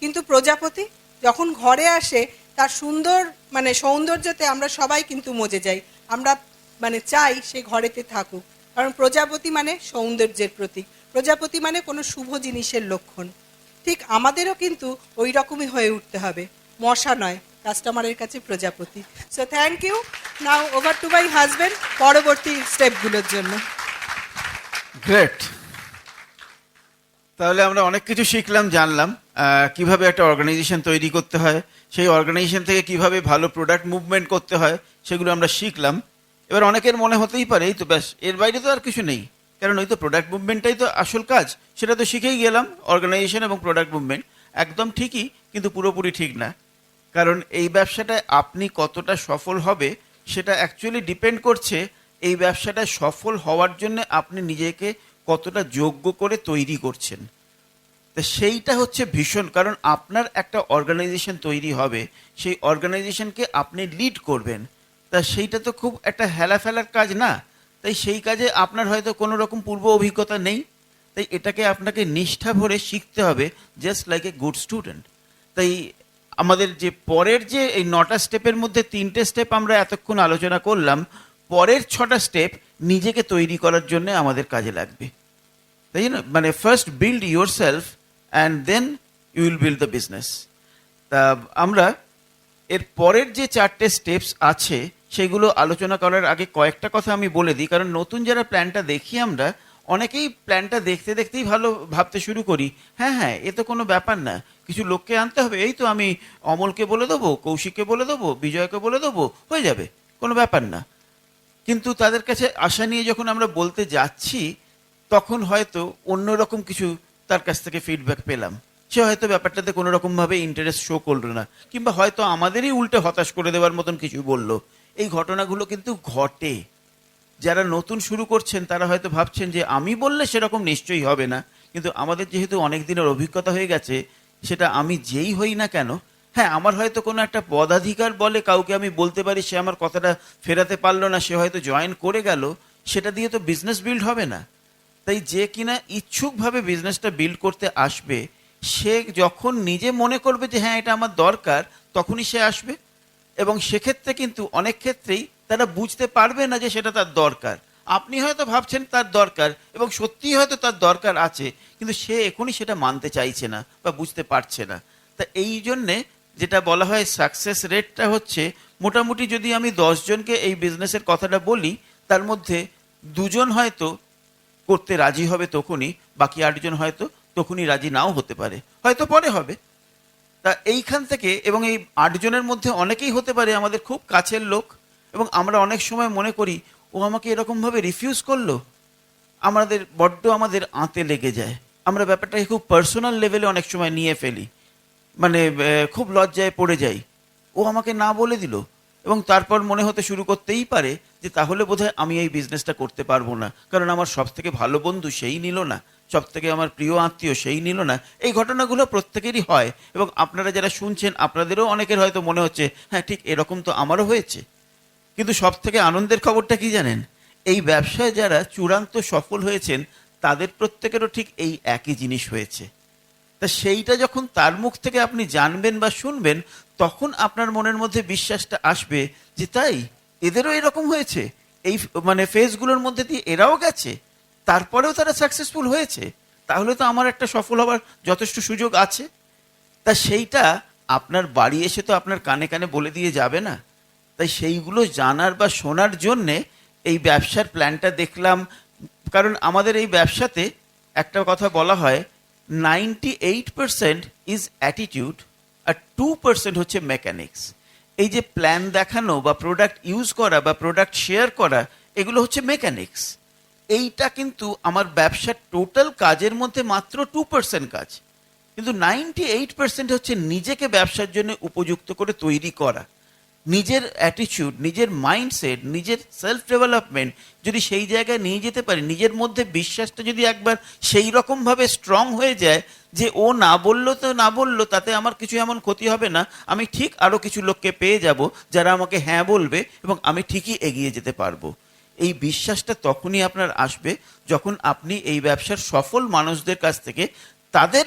কিন্তু প্রজাপতি যখন ঘরে আসে তার মানে সৌন্দর্যতে আমরা সবাই কিন্তু মজে যাই, আমরা মানে চাই সে ঘরেতে থাকুক, কারণ প্রজাপতি মানে সৌন্দর্যের প্রতীক, প্রজাপতি মানে কোনো শুভ জিনিসের লক্ষণ। ঠিক আমাদেরও কিন্তু ওই রকমই হয়ে উঠতে হবে, মশা নয়, কাস্টমারের কাছে প্রজাপতি। So thank you. Now over to my husband পরবর্তী স্টেপগুলোর জন্য। গ্রেট। তাহলে আমরা অনেক কিছু শিখলাম, জানলাম কিভাবে একটা অর্গানাইজেশন তৈরি করতে হয়, সেই অর্গানাইজেশন থেকে কিভাবে ভালো প্রোডাক্ট মুভমেন্ট করতে হয় সেগুলো আমরা শিখলাম। এবার অনেকের মনে হতেই পারে এই তো ব্যাস, এর বাইরে তো আর কিছু নেই, কারণ ওই তো প্রোডাক্ট মুভমেন্টটাই তো আসল কাজ, সেটা তো শিখেই গেলাম, অর্গানাইজেশন এবং প্রোডাক্ট মুভমেন্ট। একদম ঠিকই, কিন্তু পুরোপুরি ঠিক না। কারণ এই ব্যবসাটায় আপনি কতটা সফল হবে সেটা অ্যাকচুয়ালি ডিপেন্ড করছে এই ব্যবসাটা সফল হওয়ার জন্য আপনি নিজেকে কতটা যোগ্য করে তৈরি করছেন। তা সেইটা হচ্ছে ভীষণ, কারণ আপনার একটা অর্গানাইজেশন তৈরি হবে, সেই অর্গানাইজেশনকে আপনি লিড করবেন, তা সেইটা তো খুব একটা হেলা ফেলার কাজ না। তাই সেই কাজে আপনার হয়তো কোনো রকম পূর্ব অভিজ্ঞতা নেই, তাই এটাকে আপনাকে নিষ্ঠা ভরে শিখতে হবে, just like a good student. তাই আমাদের যে পরের যে এই 9টা স্টেপের মধ্যে 3টে স্টেপ আমরা এতক্ষণ আলোচনা করলাম, পরের 6টা স্টেপ নিজেকে তৈরি করার জন্য আমাদের কাজে লাগবে। তাই না? মানে first build yourself and then you will build the business. তা আমরা এর পরের যে 4টে স্টেপস আছে সেগুলো আলোচনা করার আগে কয়েকটা কথা আমি বলে দিই, কারণ নতুন যারা প্ল্যানটা দেখি আমরা অনেকেই প্ল্যানটা দেখতে দেখতেই ভালো ভাবতে শুরু করি, হ্যাঁ হ্যাঁ এ তো কোনো ব্যাপার না, কিছু লোককে আনতে হবে, এই তো আমি অমলকে বলে দেবো, কৌশিককে বলে দেবো, বিজয়কে বলে দেবো, হয়ে যাবে, কোনো ব্যাপার না। কিন্তু তাদের কাছে আশা নিয়ে যখন আমরা বলতে যাচ্ছি তখন হয়তো অন্যরকম কিছু তার কাছ থেকে ফিডব্যাক পেলাম, সে হয়তো ব্যাপারটাতে কোনো রকমভাবে ইন্টারেস্ট শো করলো না, কিংবা হয়তো আমাদেরই উল্টে হতাশ করে দেওয়ার মতন কিছু বলল। এই ঘটনাগুলো কিন্তু ঘটে। যারা নতুন শুরু করছেন তারা হয়তো ভাবছেন যে আমি বললে সেরকম নিশ্চয়ই হবে না, কিন্তু আমাদের যেহেতু অনেক দিনের অভিজ্ঞতা হয়ে গেছে, সেটা আমি যেই হই না কেন, হ্যাঁ আমার হয়তো কোনো একটা পদাধিকার বলে কাউকে আমি বলতে পারি, সে আমার কথাটা ফেরাতে পারলো না, সে হয়তো জয়েন করে গেল, সেটা দিয়ে তো বিজনেস বিল্ড হবে না। তাই যে কিনা ইচ্ছুকভাবে বিজনেসটা বিল্ড করতে আসবে, সে যখন নিজে মনে করবে যে হ্যাঁ এটা আমার দরকার, তখনই সে আসবে। এবং সেক্ষেত্রে কিন্তু অনেক ক্ষেত্রেই তারা বুঝতে পারবে না যে সেটা তার দরকার। আপনি হয়তো ভাবছেন তার দরকার এবং সত্যিই হয়তো তার দরকার আছে, কিন্তু সে এখনই সেটা মানতে চাইছে না বা বুঝতে পারছে না। তা এই জন্যে যেটা বলা হয় সাকসেস রেটটা হচ্ছে মোটামুটি, যদি আমি 10 জনকে এই বিজনেসের কথাটা বলি, তার মধ্যে 2 জন হয়তো করতে রাজি হবে তখনই, বাকি 8 জন হয়তো তখনই রাজি নাও হতে পারে, হয়তো পরে হবে। তা এইখান থেকে, এবং এই 8 জনের মধ্যে অনেকেই হতে পারে আমাদের খুব কাছের লোক, এবং আমরা অনেক সময় মনে করি ও আমাকে এরকমভাবে রিফিউজ করলো, আমাদের বড্ড আমাদের আঁতে লেগে যায়। আমরা ব্যাপারটাকে খুব পার্সোনাল লেভেলে অনেক সময় নিয়ে ফেলি, মানে খুব লজ্জায় পড়ে যাই, ও আমাকে না বলে দিল, এবং তারপর মনে হতে শুরু করতেই পারে যে তাহলে বোধহয় আমি এই বিজনেসটা করতে পারবো না, কারণ আমার সব থেকে ভালো বন্ধু সেই নিল না, সব থেকে আমার প্রিয় আত্মীয় সেই নিল না। এই ঘটনাগুলো প্রত্যেকেরই হয়, এবং আপনারা যারা শুনছেন আপনাদেরও অনেকের হয়তো মনে হচ্ছে হ্যাঁ ঠিক এরকম তো আমারও হয়েছে। কিন্তু সব থেকে আনন্দের খবরটা কি জানেন? এই ব্যবসায় যারা চূড়ান্ত সফল হয়েছেন তাদের প্রত্যেকেরও ঠিক এই একই জিনিস হয়েছে। তা সেইটা যখন তার মুখ থেকে আপনি জানবেন বা শুনবেন, তখন আপনার মনের মধ্যে বিশ্বাসটা আসবে যে তাই এদেরও এরকম হয়েছে, এই মানে ফেজগুলোর মধ্যে দিয়ে এরাও গেছে, তারপরেও তারা সাকসেসফুল হয়েছে, তাহলে তো আমার একটা সফল হবার যথেষ্ট সুযোগ আছে। তা সেইটা আপনার বাড়ি এসে তো আপনার কানে কানে বলে দিয়ে যাবে না। তাই সেইগুলো জানার বা শোনার জন্যে এই ব্যবসার প্ল্যানটা দেখলাম। কারণ আমাদের এই ব্যবসাতে একটা কথা বলা হয়, 98% ইজ অ্যাটিটিউড আর 2% হচ্ছে মেকানিক্স। এই যে প্ল্যান দেখানো বা প্রোডাক্ট ইউজ করা বা প্রোডাক্ট শেয়ার করা, এগুলো হচ্ছে মেকানিক্স। এইটা কিন্তু আমার ব্যবসার টোটাল কাজের মধ্যে মাত্র 2% কাজ, কিন্তু 98% হচ্ছে নিজেকে ব্যবসার জন্য উপযুক্ত করে তৈরি করা। নিজের অ্যাটিটিউড, নিজের মাইন্ডসেট, নিজের সেলফ ডেভেলপমেন্ট যদি সেই জায়গায় নিয়ে যেতে পারি, নিজের মধ্যে বিশ্বাসটা যদি একবার সেই রকমভাবে স্ট্রং হয়ে যায় যে ও না বললো তো না বললো, তাতে আমার কিছু এমন ক্ষতি হবে না, আমি ঠিক আরও কিছু লোককে পেয়ে যাব যারা আমাকে হ্যাঁ বলবে এবং আমি ঠিকই এগিয়ে যেতে পারবো। এই বিশ্বাসটা তখনই আপনার আসবে যখন আপনি এই ব্যবসার সফল মানুষদের কাছ থেকে তাদের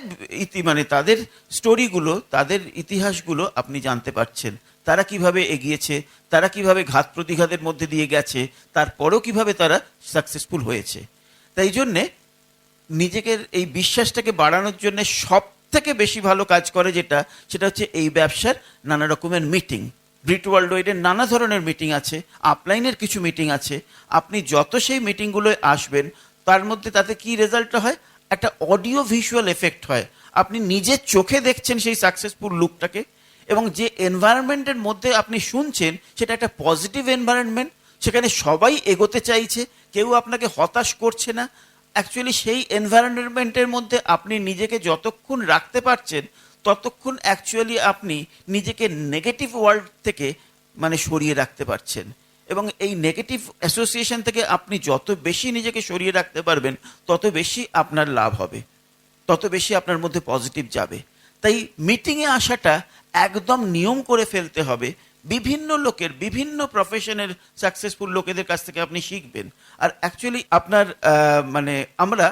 মানে তাদের স্টোরিগুলো, তাদের ইতিহাসগুলো আপনি জানতে পারছেন। তারা কিভাবে এগিয়েছে, তারা কিভাবে ঘাত প্রতিঘাতের মধ্যে দিয়ে গেছে, তারপরেও কিভাবে তারা সাকসেসফুল হয়েছে। তাই জন্যে নিজেকে এই বিশ্বাসটাকে বাড়ানোর জন্য সব থেকে বেশি ভালো কাজ করে যেটা, সেটা হচ্ছে এই ব্যবসার নানা রকমের মিটিং। ব্রিট ওয়ার্ল্ড ওয়াইডের নানা ধরনের মিটিং আছে, আপলাইনের কিছু মিটিং আছে। আপনি যত সেই মিটিংগুলোয় আসবেন, তার মধ্যে তাতে কি রেজাল্টটা হয়, একটা অডিও ভিজুয়াল এফেক্ট হয়। আপনি নিজের চোখে দেখছেন সেই সাকসেসফুল লুকটাকে, এবং যে এনভায়রনমেন্টের মধ্যে আপনি শুনছেন সেটা একটা পজিটিভ এনভায়রনমেন্ট, সেখানে সবাই এগোতে চাইছে, কেউ আপনাকে হতাশ করছে না। অ্যাকচুয়ালি সেই এনভায়রনমেন্টের মধ্যে আপনি নিজেকে যতক্ষণ রাখতে পারছেন, ততক্ষণ অ্যাকচুয়ালি আপনি নিজেকে নেগেটিভ ওয়ার্ল্ড থেকে মানে সরিয়ে রাখতে পারছেন। এবং এই নেগেটিভ অ্যাসোসিয়েশন থেকে আপনি যত বেশি নিজেকে সরিয়ে রাখতে পারবেন, তত বেশি আপনার লাভ হবে, তত বেশি আপনার মধ্যে পজিটিভ যাবে। তাই মিটিংয়ে আসাটা একদম নিয়ম করে ফেলতে হবে। বিভিন্ন লোকের, বিভিন্ন প্রফেশনের সাকসেসফুল লোকেদের কাছ থেকে আপনি শিখবেন। আর অ্যাকচুয়ালি আপনার মানে আমরা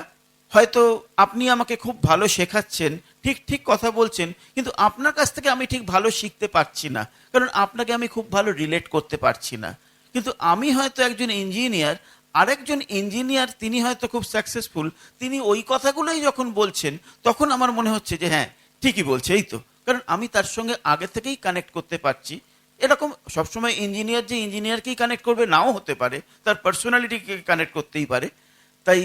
হয়তো, আপনি আমাকে খুব ভালো শেখাচ্ছেন, ঠিক ঠিক কথা বলছেন, কিন্তু আপনার কাছ থেকে আমি ঠিক ভালো শিখতে পারছি না, কারণ আপনাকে আমি খুব ভালো রিলেট করতে পারছি না। কিন্তু আমি হয়তো একজন ইঞ্জিনিয়ার, আরেকজন ইঞ্জিনিয়ার তিনি হয়তো খুব সাকসেসফুল, তিনি ওই কথাগুলোই যখন বলছেন তখন আমার মনে হচ্ছে যে হ্যাঁ ঠিকই বলছে, এই তো, কারণ আমি তার সঙ্গে আগে থেকেই কানেক্ট করতে পারছি। এরকম সবসময় ইঞ্জিনিয়ার যে ইঞ্জিনিয়ারকেই কানেক্ট করবে নাও হতে পারে, তার পার্সোনালিটিকে কানেক্ট করতেই পারে। তাই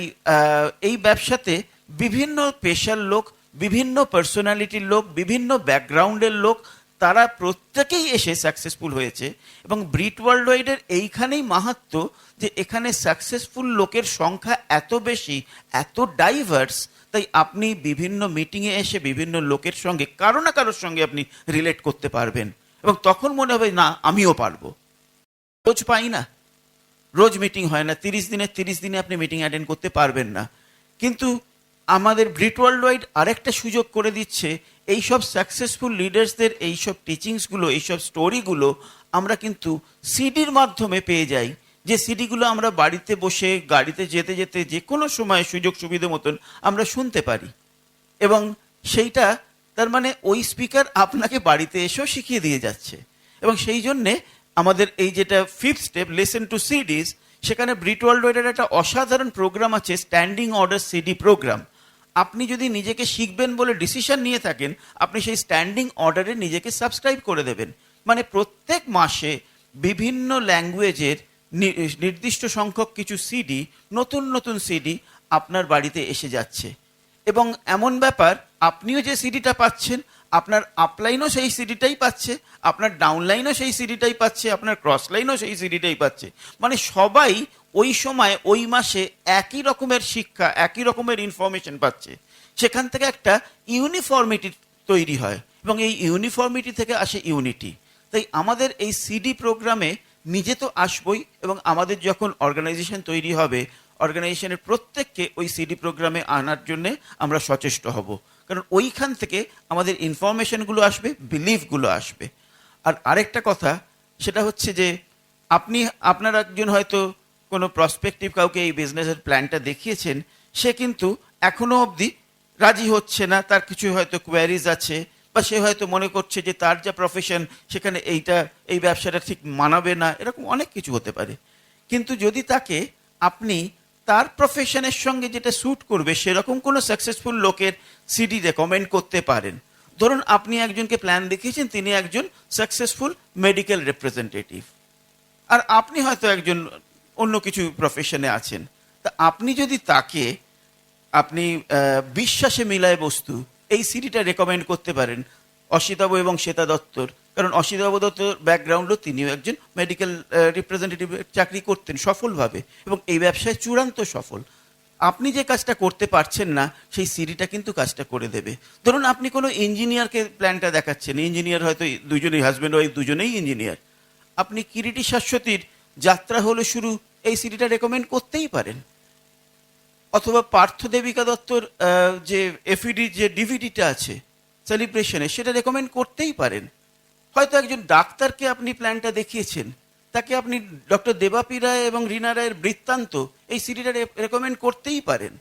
এই ব্যবসাতে বিভিন্ন পেশার লোক, বিভিন্ন পার্সোনালিটির লোক, বিভিন্ন ব্যাকগ্রাউন্ডের লোক, তারা প্রত্যেকেই এসে সাকসেসফুল হয়েছে। এবং ব্রিট ওয়ার্ল্ড ওয়াইডের এইখানেই মাহাত্ম্য যে এখানে সাকসেসফুল লোকের সংখ্যা এত বেশি, এত ডাইভার্স। তাই আপনি বিভিন্ন মিটিংয়ে এসে বিভিন্ন লোকের সঙ্গে কারো না কারোর সঙ্গে আপনি রিলেট করতে পারবেন, এবং তখন মনে হবে না আমিও পারবো। রোজ পাই না, রোজ মিটিং হয় না, 30 দিনে আপনি মিটিং অ্যাটেন্ড করতে পারবেন না। কিন্তু আমাদের ব্রিট ওয়ার্ল্ড ওয়াইড আরেকটা সুযোগ করে দিচ্ছে, এইসব সাকসেসফুল লিডার্সদের এইসব টিচিংসগুলো, এইসব স্টোরিগুলো আমরা কিন্তু সিডির মাধ্যমে পেয়ে যাই, যে সিডিগুলো আমরা বাড়িতে বসে, গাড়িতে যেতে যেতে, যে কোনো সময় সুযোগ সুবিধা মতন আমরা শুনতে পারি। এবং সেইটা তার মানে ওই স্পিকার আপনাকে বাড়িতে এসেও শিখিয়ে দিয়ে যাচ্ছে। এবং সেই জন্যে আমাদের এই যেটা 5th স্টেপ, লিসেন টু সিডিজ, সেখানে ব্রিট ওয়ার্ল্ড ওয়াইডের একটা অসাধারণ প্রোগ্রাম আছে, স্ট্যান্ডিং অর্ডার সিডি প্রোগ্রাম। আপনি যদি নিজেকে শিখবেন বলে ডিসিশন নিয়ে থাকেন, আপনি সেই স্ট্যান্ডিং অর্ডারে নিজেকে সাবস্ক্রাইব করে দেবেন। মানে প্রত্যেক মাসে বিভিন্ন ল্যাঙ্গুয়েজের নির্দিষ্ট সংখ্যক কিছু সিডি, নতুন নতুন সিডি আপনার বাড়িতে এসে যাচ্ছে। এবং এমন ব্যাপার, আপনিও যে সিডিটা পাচ্ছেন, আপনার আপলাইনও সেই সিডিটাই পাচ্ছে, আপনার ডাউনলাইনও সেই সিডিটাই পাচ্ছে, আপনার ক্রস লাইনও সেই সিডিটাই পাচ্ছে। মানে সবাই ওই সময় ওই মাসে একই রকমের শিক্ষা, একই রকমের ইনফরমেশন পাচ্ছে। সেখান থেকে একটা ইউনিফর্মিটি তৈরি হয় এবং এই ইউনিফর্মিটি থেকে আসে ইউনিটি। তাই আমাদের এই সিডি প্রোগ্রামে নিজে তো আসবই, এবং আমাদের যখন অর্গানাইজেশন তৈরি হবে, অর্গানাইজেশনের প্রত্যেককে ওই সিডি প্রোগ্রামে আনার জন্য আমরা সচেষ্ট হব, কারণ ওইখান থেকে আমাদের ইনফরমেশনগুলো আসবে, বিলিফগুলো আসবে। আর আরেকটা কথা, সেটা হচ্ছে যে আপনার একজন হয়তো কোনো প্রসপেক্টিভ কাউকে এই বিজনেসের প্ল্যানটা দেখিয়েছেন, সে কিন্তু এখনো অবধি রাজি হচ্ছে না, তার কিছু হয়তো কোয়ারিজ আছে, বা সে হয়তো মনে করছে যে তার যা প্রফেশন সেখানে এই ব্যবসাটা ঠিক মানাবে না, এরকম অনেক কিছু হতে পারে। কিন্তু যদি তাকে আপনি তার প্রফেশনের সঙ্গে যেটা স্যুট করবে সেরকম কোনো সাকসেসফুল লোকের সিডি রেকমেন্ড করতে পারেন। ধরুন আপনি একজনকে প্ল্যান দেখিয়েছেন, তিনি একজন সাকসেসফুল মেডিকেল রিপ্রেজেন্টেটিভ, আর আপনি হয়তো একজন অন্য কিছু প্রফেশনে আছেন। তা আপনি যদি তাকে বিশ্বাসে মিলায় বস্তু এই সিডিটা রেকমেন্ড করতে পারেন, অসিতাবু এবং শ্বেতা দত্তর, কারণ অসিতাবু দত্তর ব্যাকগ্রাউন্ডও তিনিও একজন মেডিকেল রিপ্রেজেন্টেটিভ চাকরি করতেন সফলভাবে, এবং এই ব্যবসায় চূড়ান্ত সফল। আপনি যে কাজটা করতে পারছেন না, সেই সিডিটা কিন্তু কাজটা করে দেবে। ধরুন আপনি কোনো ইঞ্জিনিয়ারকে প্ল্যানটা দেখাচ্ছেন, ইঞ্জিনিয়ার হয়তো দুজনেই, হাজব্যান্ড ওয়াইফ দুজনেই ইঞ্জিনিয়ার, আপনি কিরিটি শাশ্বতীর যাত্রা হলো শুরু এই সিডিটা রেকমেন্ড করতেই পারেন। অথবা পার্থ দেবিকা দত্তর যে এফইডি যে ডিভিডিটা আছে সেলিব্রেশনে, সেটা রেকমেন্ড করতেই পারেন। হয়তো একজন ডাক্তারকে আপনি প্ল্যানটা দেখিয়েছেন, তাকে আপনি ডক্টর দেবাপি রায় এবং রীনা রায়ের বৃত্তান্ত এই সিডিটা রেকমেন্ড করতেই পারেন।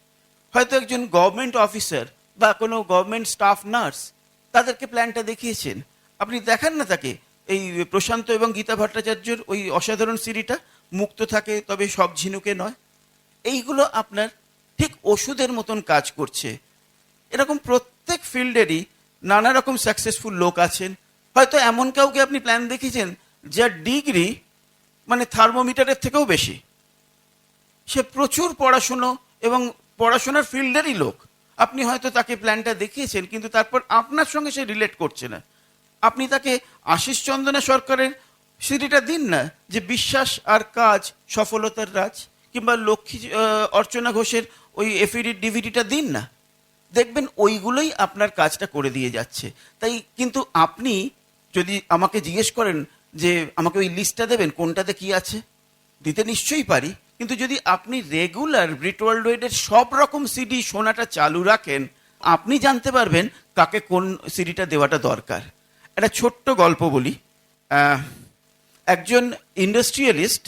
হয়তো একজন গভর্নমেন্ট অফিসার বা কোনো গভর্নমেন্ট স্টাফ নার্স, তাদেরকে প্ল্যানটা দেখিয়েছেন, আপনি দেখান না তাকে এই প্রশান্ত এবং গীতা ভট্টাচার্যর ওই অসাধারণ সিডিটা, মুক্ত থাকে তবে সব ঝিনুকে নয়। এইগুলো আপনার ঠিক ওষুধের মতন কাজ করছে। এরকম প্রত্যেক ফিল্ডেরই নানা রকম সাকসেসফুল লোক আছেন। হয়তো এমন কাউকে আপনি প্ল্যান দেখিয়েছেন যার ডিগ্রি মানে থার্মোমিটারের থেকেও বেশি, সে প্রচুর পড়াশুনো এবং পড়াশোনার ফিল্ডেরই লোক, আপনি হয়তো তাকে প্ল্যানটা দেখিয়েছেন, কিন্তু তারপর আপনার সঙ্গে সে রিলেট করছে না। আপনি তাকে আশিস চন্দনা সরকারের সিডিটা দিন না, যে বিশ্বাস আর কাজ সফলতার রাজ, কিংবা লক্ষ্মী অর্চনা ঘোষের ওই এফিডি ডিভিডিটা দিন না, দেখবেন ওইগুলোই আপনার কাজটা করে দিয়ে যাচ্ছে। তাই কিন্তু আপনি যদি আমাকে জিজ্ঞেস করেন যে আমাকে ওই লিস্টটা দেবেন কোনটাতে কি আছে, দিতে নিশ্চয়ই পারি, কিন্তু যদি আপনি রেগুলার ব্রিট ওয়ার্ল্ড ওয়াইডের সব রকম সিডি শোনাটা চালু রাখেন, আপনি জানতে পারবেন কাকে কোন সিডিটা দেওয়াটা দরকার। একটা ছোট্ট গল্প বলি। একজন ইন্ডাস্ট্রিয়ালিস্ট,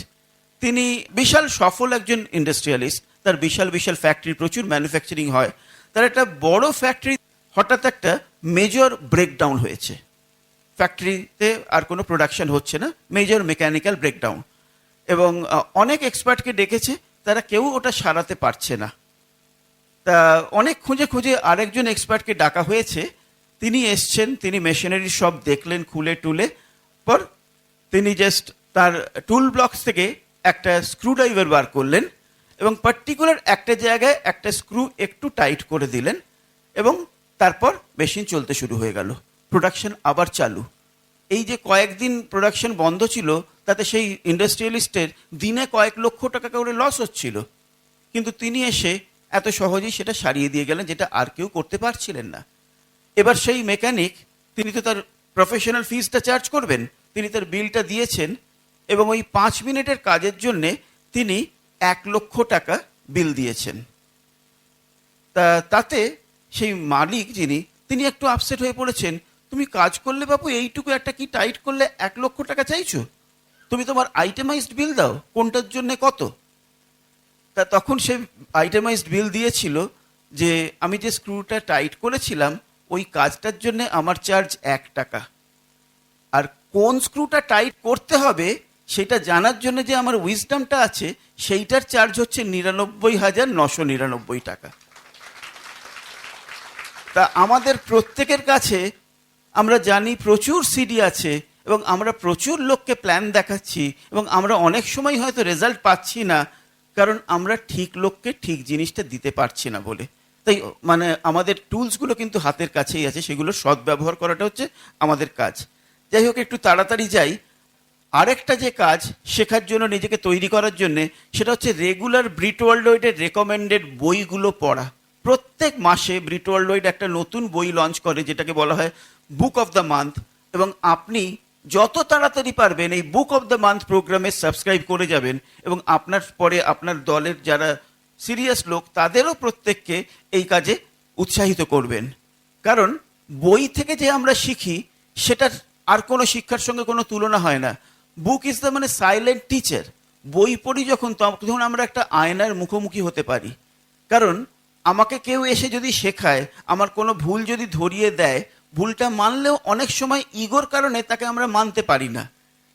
তিনি বিশাল সফল একজন ইন্ডাস্ট্রিয়ালিস্ট, তার বিশাল বিশাল ফ্যাক্টরি, প্রচুর ম্যানুফ্যাকচারিং হয়। তার একটা বড় ফ্যাক্টরি হঠাৎ একটা মেজর ব্রেকডাউন হয়েছে, ফ্যাক্টরিতে আর কোনো প্রোডাকশন হচ্ছে না, মেজর মেকানিক্যাল ব্রেকডাউন, এবং অনেক এক্সপার্টকে ডেকেছে, তারা কেউ ওটা সারাতে পারছে না। তা অনেক খুঁজে খুঁজে আরেকজন এক্সপার্টকে ডাকা হয়েছে, তিনি এসছেন, তিনি মেশিনারি সব দেখলেন খুলে টুলে, পর তিনি জাস্ট তার টুল ব্লকস থেকে একটা স্ক্রুড্রাইভার বার করলেন এবং পার্টিকুলার একটা জায়গায় একটা স্ক্রু একটু টাইট করে দিলেন, এবং তারপর মেশিন চলতে শুরু হয়ে গেল, প্রোডাকশন আবার চালু। এই যে কয়েকদিন প্রোডাকশন বন্ধ ছিল, তাতে সেই ইন্ডাস্ট্রিয়ালিস্টের দিনে কয়েক লক্ষ টাকা করে লস হচ্ছিল, কিন্তু তিনি এসে এত সহজেই সেটা সারিয়ে দিয়ে গেলেন, যেটা আর কেউ করতে পারছিলেন না। এবার সেই মেকানিক, তিনি তো তার প্রফেশনাল ফিজটা চার্জ করবেন, তিনি তার বিলটা দিয়েছেন, এবং ওই 5 মিনিটের কাজের জন্যে তিনি 1 লক্ষ টাকা বিল দিয়েছেন। তাতে সেই মালিক যিনি, তিনি একটু আপসেট হয়ে পড়েছেন, তুমি কাজ করলে বাবু এইটুকু একটা কি টাইট করলে 1 লক্ষ টাকা চাইছো, তুমি তোমার আইটেমাইজড বিল দাও, কোনটার জন্য কত। তখন সে আইটেমাইজড বিল দিয়েছিল যে আমি যে স্ক্রুটা টাইট করেছিলাম ওই কাজটার জন্য আমার চার্জ 1 টাকা, আর কোন স্ক্রুটা টাইট করতে হবে সেটা জানার জন্য যে আমার উইজডমটা আছে, সেইটার চার্জ হচ্ছে 99,999 টাকা। তা আমাদের প্রত্যেকের কাছে আমরা জানি প্রচুর সিডি আছে, এবং আমরা প্রচুর লোককে প্ল্যান দেখাচ্ছি, এবং আমরা অনেক সময় হয়তো রেজাল্ট পাচ্ছি না, কারণ আমরা ঠিক লোককে ঠিক জিনিসটা দিতে পারছি না বলে। তাই মানে আমাদের টুলসগুলো কিন্তু হাতের কাছেই আছে, সেগুলো সদ্ব্যবহার করাটা হচ্ছে আমাদের কাজ। যাই হোক, একটু তাড়াতাড়ি যাই। আরেকটা যে কাজ শেখার জন্য, নিজেকে তৈরি করার জন্য, সেটা হচ্ছে রেগুলার ব্রিট ওয়ার্ল্ডওয়াইডের রেকমেন্ডেড বইগুলো পড়া। প্রত্যেক মাসে ব্রিট ওয়ার্ল্ডওয়াইড একটা নতুন বই লঞ্চ করে, যেটাকে বলা হয় বুক অফ দ্য মান্থ। এবং আপনি যত তাড়াতাড়ি পারবেন এই বুক অফ দ্য মান্থ প্রোগ্রামে সাবস্ক্রাইব করে যাবেন, এবং আপনার পরে আপনার দলের যারা সিরিয়াস লোক তাদেরও প্রত্যেককে এই কাজে উৎসাহিত করবেন। কারণ বই থেকে যে আমরা শিখি সেটার আর কোনো শিক্ষার সঙ্গে কোনো তুলনা হয় না। বুক ইজ দ্য মানে সাইলেন্ট টিচার। বই পড়ি যখন, তখন আমরা একটা আয়নার মুখোমুখি হতে পারি। কারণ আমাকে কেউ এসে যদি শেখায়, আমার কোনো ভুল যদি ধরিয়ে দেয়, ভুলটা মানলেও অনেক সময় ইগোর কারণে তাকে আমরা মানতে পারি না।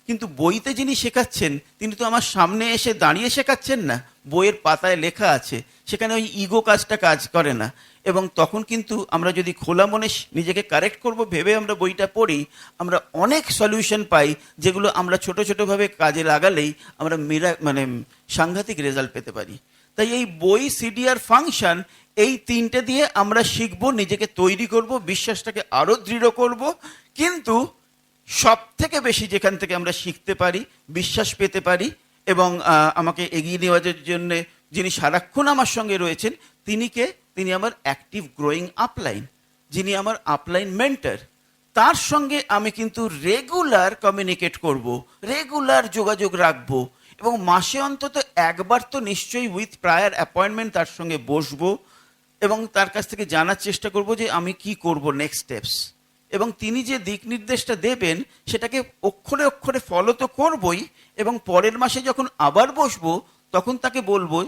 কিন্তু বইতে যিনি শেখাচ্ছেন তিনি তো আমার সামনে এসে দাঁড়িয়ে শেখাচ্ছেন না, বইয়ের পাতায় লেখা আছে, সেখানে ওই ইগো কাজটা কাজ করে না। এবং তখন কিন্তু আমরা যদি খোলা মনে নিজেকে কারেক্ট করব ভেবে আমরা বইটা পড়ি, আমরা অনেক সলিউশন পাই, যেগুলো আমরা ছোট ছোটোভাবে কাজে লাগালেই আমরা মানে সাংঘাতিক রেজাল্ট পেতে পারি। তাই এই বই, সিডি আর ফাংশন, এই তিনটে দিয়ে আমরা শিখবো, নিজেকে তৈরি করব, বিশ্বাসটাকে আরো দৃঢ় করব। কিন্তু সব থেকে বেশি যেখান থেকে আমরা শিখতে পারি, বিশ্বাস পেতে পারি, এবং আমাকে এগিয়ে নেওয়ার জন্য যিনি সারাক্ষণ আমার সঙ্গে রয়েছেন, তিনি আমার অ্যাক্টিভ গ্রোয়িং আপলাইন, যিনি আমার আপলাইন মেন্টর। তার সঙ্গে আমি কিন্তু রেগুলার কমিউনিকেট করব, রেগুলার যোগাযোগ রাখবো, এবং মাসে অন্তত একবার তো নিশ্চয়ই উইথ প্রায়ার অ্যাপয়েন্টমেন্ট তার সঙ্গে বসবো, এবং তার কাছ থেকে জানার চেষ্টা করব যে আমি কি করব নেক্সট স্টেপস। এবং তিনি যে দিক নির্দেশটা দেবেন সেটাকে অক্ষরে অক্ষরে ফলো তো করবই, এবং পরের মাসে যখন আবার বসবো তখন তাকে বলবো,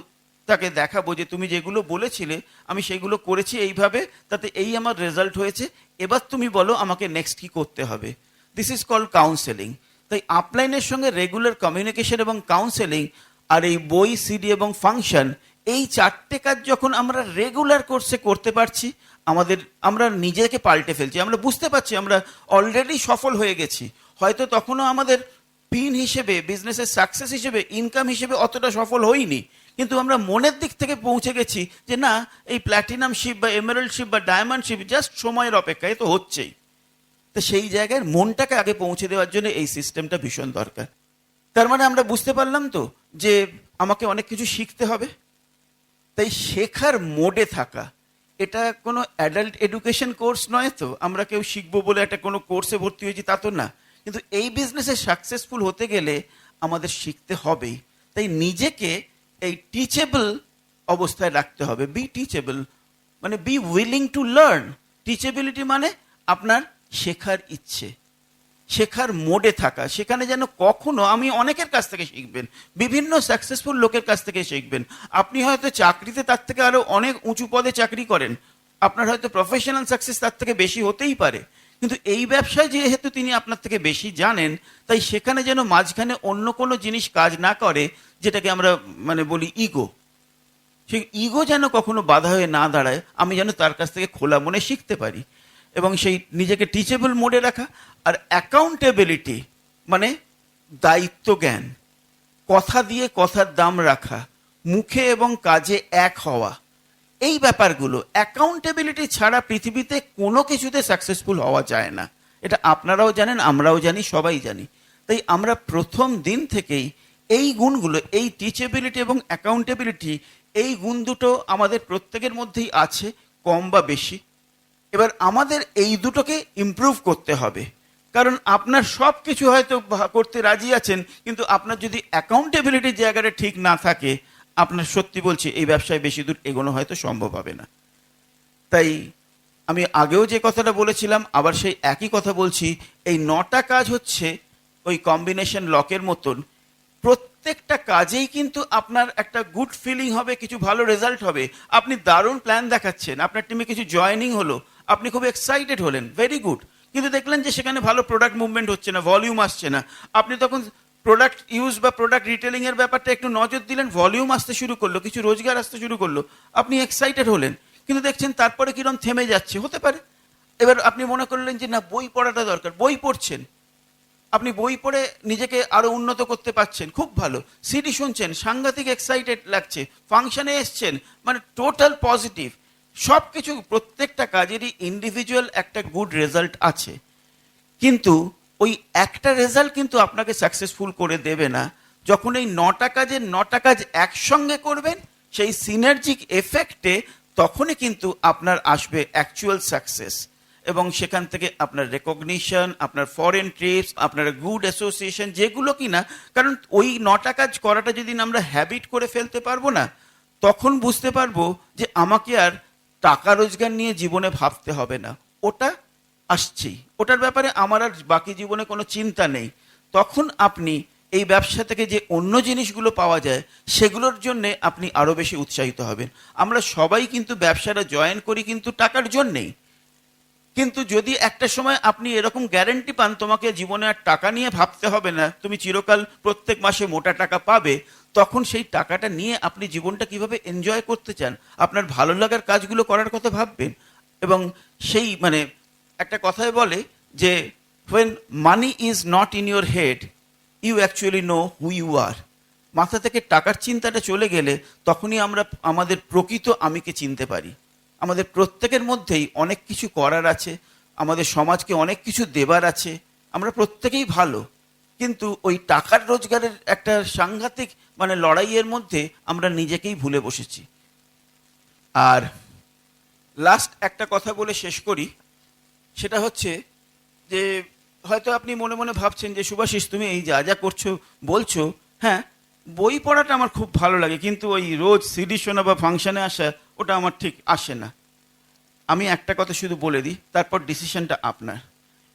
তাকে দেখাবো যে তুমি যেগুলো বলেছিলে আমি সেগুলো করেছি এইভাবে, তাতে এই আমার রেজাল্ট হয়েছে, এবার তুমি বলো আমাকে নেক্সট কি করতে হবে। This is called counselling. তাই আপলাইনের সঙ্গে রেগুলার কমিউনিকেশন এবং কাউন্সেলিং, আর এই বই, সিডি এবং ফাংশন, এই চারটে কাজ যখন আমরা রেগুলার কোর্সে করতে পারছি, আমরা নিজেকে পাল্টে ফেলছি। আমরা বুঝতে পারছি আমরা অলরেডি সফল হয়ে গেছি। হয়তো তখনও আমাদের পিন হিসেবে, বিজনেসের সাকসেস হিসেবে, ইনকাম হিসেবে অতটা সফল হইনি, কিন্তু আমরা মনের দিক থেকে পৌঁছে গেছি যে না, এই প্ল্যাটিনাম শিপ বা এমারাল্ড শিপ বা ডায়মন্ড শিপ জাস্ট সময়ের অপেক্ষায় তো হচ্ছেই। তো সেই জায়গায় মনটাকে আগে পৌঁছে দেওয়ার জন্য এই সিস্টেমটা ভীষণ দরকার। তার মানে আমরা বুঝতে পারলাম তো যে আমাকে অনেক কিছু শিখতে হবে। তাই শেখার মোডে থাকা, এটা কোনো অ্যাডাল্ট এডুকেশন কোর্স নয় তো, আমরা কেউ শিখবো বলে একটা কোনো কোর্সে ভর্তি হয়েছি তা তো না। কিন্তু এই বিজনেসে সাকসেসফুল হতে গেলে আমাদের শিখতে হবেই। তাই নিজেকে এই টিচেবল অবস্থায় রাখতে হবে। বি টিচেবল মানে বি উইলিং টু লার্ন। টিচেবিলিটি মানে আপনার শেখার ইচ্ছে, শেখার মোডে থাকা। সেখানে যেন কখনো, আমি অনেকের কাছ থেকে শিখবেন, বিভিন্ন সাকসেসফুল লোকের কাছ থেকে শিখবেন। আপনি হয়তো চাকরিতে তার থেকে আরো অনেক উঁচু পদে চাকরি করেন, আপনার হয়তো প্রফেশনাল সাকসেস তার থেকে বেশি হতেই পারে, কিন্তু এই ব্যবসায় যেহেতু তিনি আপনার থেকে বেশি জানেন, তাই সেখানে যেন মাঝখানে অন্য কোনো জিনিস কাজ না করে, যেটাকে আমরা মানে বলি ইগো। সেই ইগো যেন কখনো বাধা হয়ে না দাঁড়ায়, আমি যেন তার কাছ থেকে খোলা মনে শিখতে পারি। এবং সেই নিজেকে টিচেবল মোডে রাখা। আর অ্যাকাউন্টেবিলিটি মানে দায়িত্ব জ্ঞান, কথা দিয়ে কথার দাম রাখা, মুখে এবং কাজে এক হওয়া, এই ব্যাপারগুলো। অ্যাকাউন্টেবিলিটি ছাড়া পৃথিবীতে কোনো কিছুতে সাকসেসফুল হওয়া যায় না। এটা আপনারাও জানেন, আমরাও জানি, সবাই জানি। তাই আমরা প্রথম দিন থেকেই এই গুণগুলো, এই টিচেবিলিটি এবং অ্যাকাউন্টেবিলিটি, এই গুণ দুটো আমাদের প্রত্যেকের মধ্যেই আছে, কম বা বেশি। এবার আমাদের এই দুটোকে ইমপ্রুভ করতে হবে। কারণ আপনার সব কিছু হয়তো করতে রাজি আছেন, কিন্তু আপনার যদি অ্যাকাউন্টেবিলিটির জায়গাটা ঠিক না থাকে, আপনার সত্যি বলছি এই ব্যবসায় বেশি দূর এগোনো হয়তো সম্ভব হবে না। তাই আমি আগেও যে কথাটা বলেছিলাম, আবার সেই একই কথা বলছি, এই 9টা কাজ হচ্ছে ওই কম্বিনেশন লকের মতন। প্রত্যেকটা কাজেই কিন্তু আপনার একটা গুড ফিলিং হবে, কিছু ভালো রেজাল্ট হবে। আপনি দারুণ প্ল্যান দেখাচ্ছেন, আপনার টিমে কিছু জয়েনিং হলো, আপনি খুব এক্সাইটেড হলেন, ভেরি গুড, কিন্তু দেখলেন যে সেখানে ভালো প্রোডাক্ট মুভমেন্ট হচ্ছে না, ভলিউম আসছে না। আপনি তখন প্রোডাক্ট ইউজ বা প্রোডাক্ট রিটেলিং এর ব্যাপারটা একটু নজর দিলেন, ভলিউম আসতে শুরু করলো, কিছু রোজগার আসতে শুরু করলো, আপনি এক্সাইটেড হলেন, কিন্তু দেখছেন তারপরে কিরম থেমে যাচ্ছে, হতে পারে। এবার আপনি মনে করলেন যে না, বই পড়াটা দরকার, বই পড়ছেন, আপনি বই পড়ে নিজেকে আরো উন্নত করতে পারছেন, খুব ভালো। সিডি শুনছেন, সাংঘাতিক এক্সাইটেড লাগছে, ফাংশনে এসছেন, মানে টোটাল পজিটিভ। সব কিছু প্রত্যেকটা কাজেরই ইন্ডিভিজুয়াল একটা গুড রেজাল্ট আছে, কিন্তু ওই একটা রেজাল্ট কিন্তু আপনাকে সাকসেসফুল করে দেবে না। যখন এই 9টা কাজের 9টা কাজ একসঙ্গে করবেন, সেই সিনার্জিক এফেক্টে তখনই কিন্তু আপনার আসবে অ্যাকচুয়াল সাকসেস, এবং সেখান থেকে আপনার রেকগনিশন, আপনার ফরেন ট্রিপস, আপনার গুড অ্যাসোসিয়েশন, যেগুলো কিনা, কারণ ওই 9টা কাজ করাটা যদি আমরা হ্যাবিট করে ফেলতে পারবো না, তখন বুঝতে পারবো যে আমাকে আর টাকা রোজগার নিয়ে জীবনে ভাবতে হবে না, ওটা আসছেই, ওটার ব্যাপারে আমার আর বাকি জীবনে কোনো চিন্তা নেই। তখন আপনি এই ব্যবসা থেকে যে অন্য জিনিসগুলো পাওয়া যায় সেগুলোর জন্য আপনি আরো বেশি উৎসাহিত হবেন। আমরা সবাই কিন্তু ব্যবসাটা জয়েন করি কিন্তু টাকার জন্যেই, কিন্তু যদি একটা সময় আপনি এরকম গ্যারান্টি পান তোমাকে জীবনে আর টাকা নিয়ে ভাবতে হবে না, তুমি চিরকাল প্রত্যেক মাসে মোটা টাকা পাবে, তখন সেই টাকাটা নিয়ে আপনি জীবনটা কিভাবে এনজয় করতে চান, আপনার ভালো লাগার কাজগুলো করার কথা ভাববেন। এবং সেই একটা কথায় বলে যে when money is not in your head you actually know who you are। মাথা থেকে টাকার চিন্তাটা চলে গেলে তখনই আমরা আমাদের প্রকৃত আমিকে চিনতে পারি। আমাদের প্রত্যেকের মধ্যেই অনেক কিছু করার আছে, আমাদের সমাজকে অনেক কিছু দেবার আছে, আমরা প্রত্যেকেই ভালো, কিন্তু ওই টাকার রোজগারের একটা সাংঘাতিক লড়াইয়ের মধ্যে আমরা নিজেকেই ভুলে বসেছি। আর লাস্ট একটা কথা বলে শেষ করি, সেটা হচ্ছে যে হয়তো আপনি মনে মনে ভাবছেন যে শুভাশিস তুমি এই যা যা করছো বলছো, হ্যাঁ বই পড়াটা আমার খুব ভালো লাগে, কিন্তু ওই রোজ সিডি শোনা বা ফাংশনে আসা ওটা আমার ঠিক আসে না। আমি একটা কথা শুধু বলে দিই, তারপর ডিসিশনটা আপনার।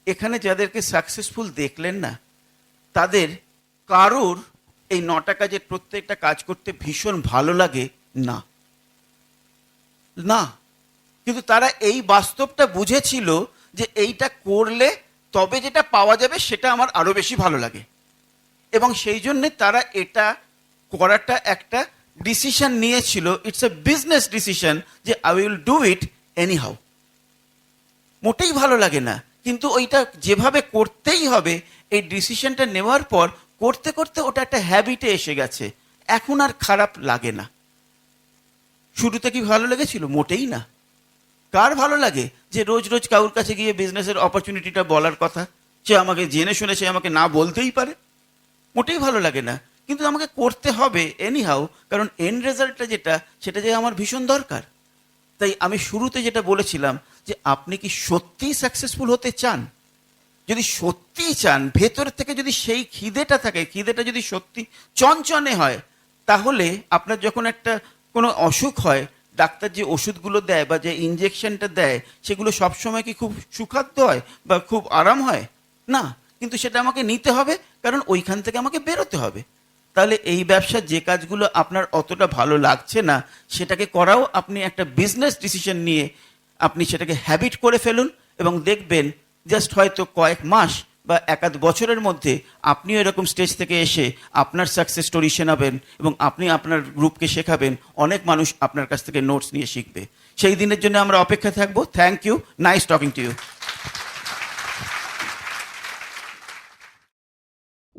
এখানে যাদেরকে সাকসেসফুল দেখলেন না, তাদের কারোর এই 9টা কাজের প্রত্যেকটা কাজ করতে ভীষণ ভালো লাগে না, না, কিন্তু তারা এই বাস্তবটা বুঝেছিল যে এইটা করলে তবে যেটা পাওয়া যাবে সেটা আমার আরো বেশি ভালো লাগে, এবং সেই জন্যে তারা এটা করাটা একটা ডিসিশন নিয়েছিল। ইটস এ বিজনেস ডিসিশন যে I will do it any how. মোটেই ভালো লাগে না, কিন্তু ওইটা যেভাবে করতেই হবে, এই ডিসিশনটা নেওয়ার পর করতে করতে ওটা একটা হ্যাবিটে এসে গেছে, এখন আর খারাপ লাগে না। শুরুতে কি ভালো লেগেছিল? মোটেই না। কার ভালো লাগে যে রোজ রোজ কারোর কাছে গিয়ে বিজনেসের অপরচুনিটিটা বলার কথা, সে আমাকে জেনে শুনে সে আমাকে না বলতেই পারে? মোটেই ভালো লাগে না, কিন্তু আমাকে করতে হবে এনি হাউ, কারণ এন্ড রেজাল্টটা যেটা, সেটা যে আমার ভীষণ দরকার। তাই আমি শুরুতে যেটা বলেছিলাম যে আপনি কি সত্যিই সাকসেসফুল হতে চান? যদি সত্যিই চান, ভেতর থেকে যদি সেই খিদেটা থাকে, খিদেটা যদি সত্যি চনচনে হয়, তাহলে আপনার যখন একটা কোনো অসুখ হয়, ডাক্তার যে ওষুধগুলো দেয় বা যে ইনজেকশনটা দেয়, সেগুলো সবসময় কি খুব সুখাদ্য হয় বা খুব আরাম হয়? না, কিন্তু সেটা আমাকে নিতে হবে, কারণ ওইখান থেকে আমাকে বেরোতে হবে। তাহলে এই ব্যবসার যে কাজগুলো আপনার অতটা ভালো লাগছে না, সেটাকে করাও আপনি একটা বিজনেস ডিসিশন নিয়ে আপনি সেটাকে হ্যাবিট করে ফেলুন, এবং দেখবেন জাস্ট হয়তো কয়েক মাস বা একাধ বছরের মধ্যে আপনিও এরকম স্টেজ থেকে এসে আপনার সাকসেস স্টোরি শোনাবেন, এবং আপনি আপনার গ্রুপকে শেখাবেন, অনেক মানুষ আপনার কাছ থেকে নোটস নিয়ে শিখবে। সেই দিনের জন্য আমরা অপেক্ষায় থাকবো। Thank you, nice talking to you.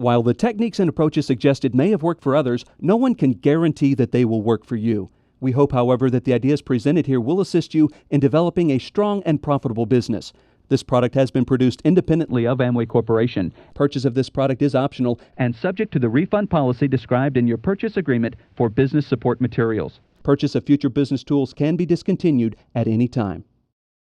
While the techniques and approaches suggested may have worked for others, no one can guarantee that they will work for you. We hope, however, that the ideas presented here will assist you in developing a strong and profitable business. This product has been produced independently of Amway Corporation. Purchase of this product is optional and subject to the refund policy described in your purchase agreement for business support materials. Purchase of future business tools can be discontinued at any time.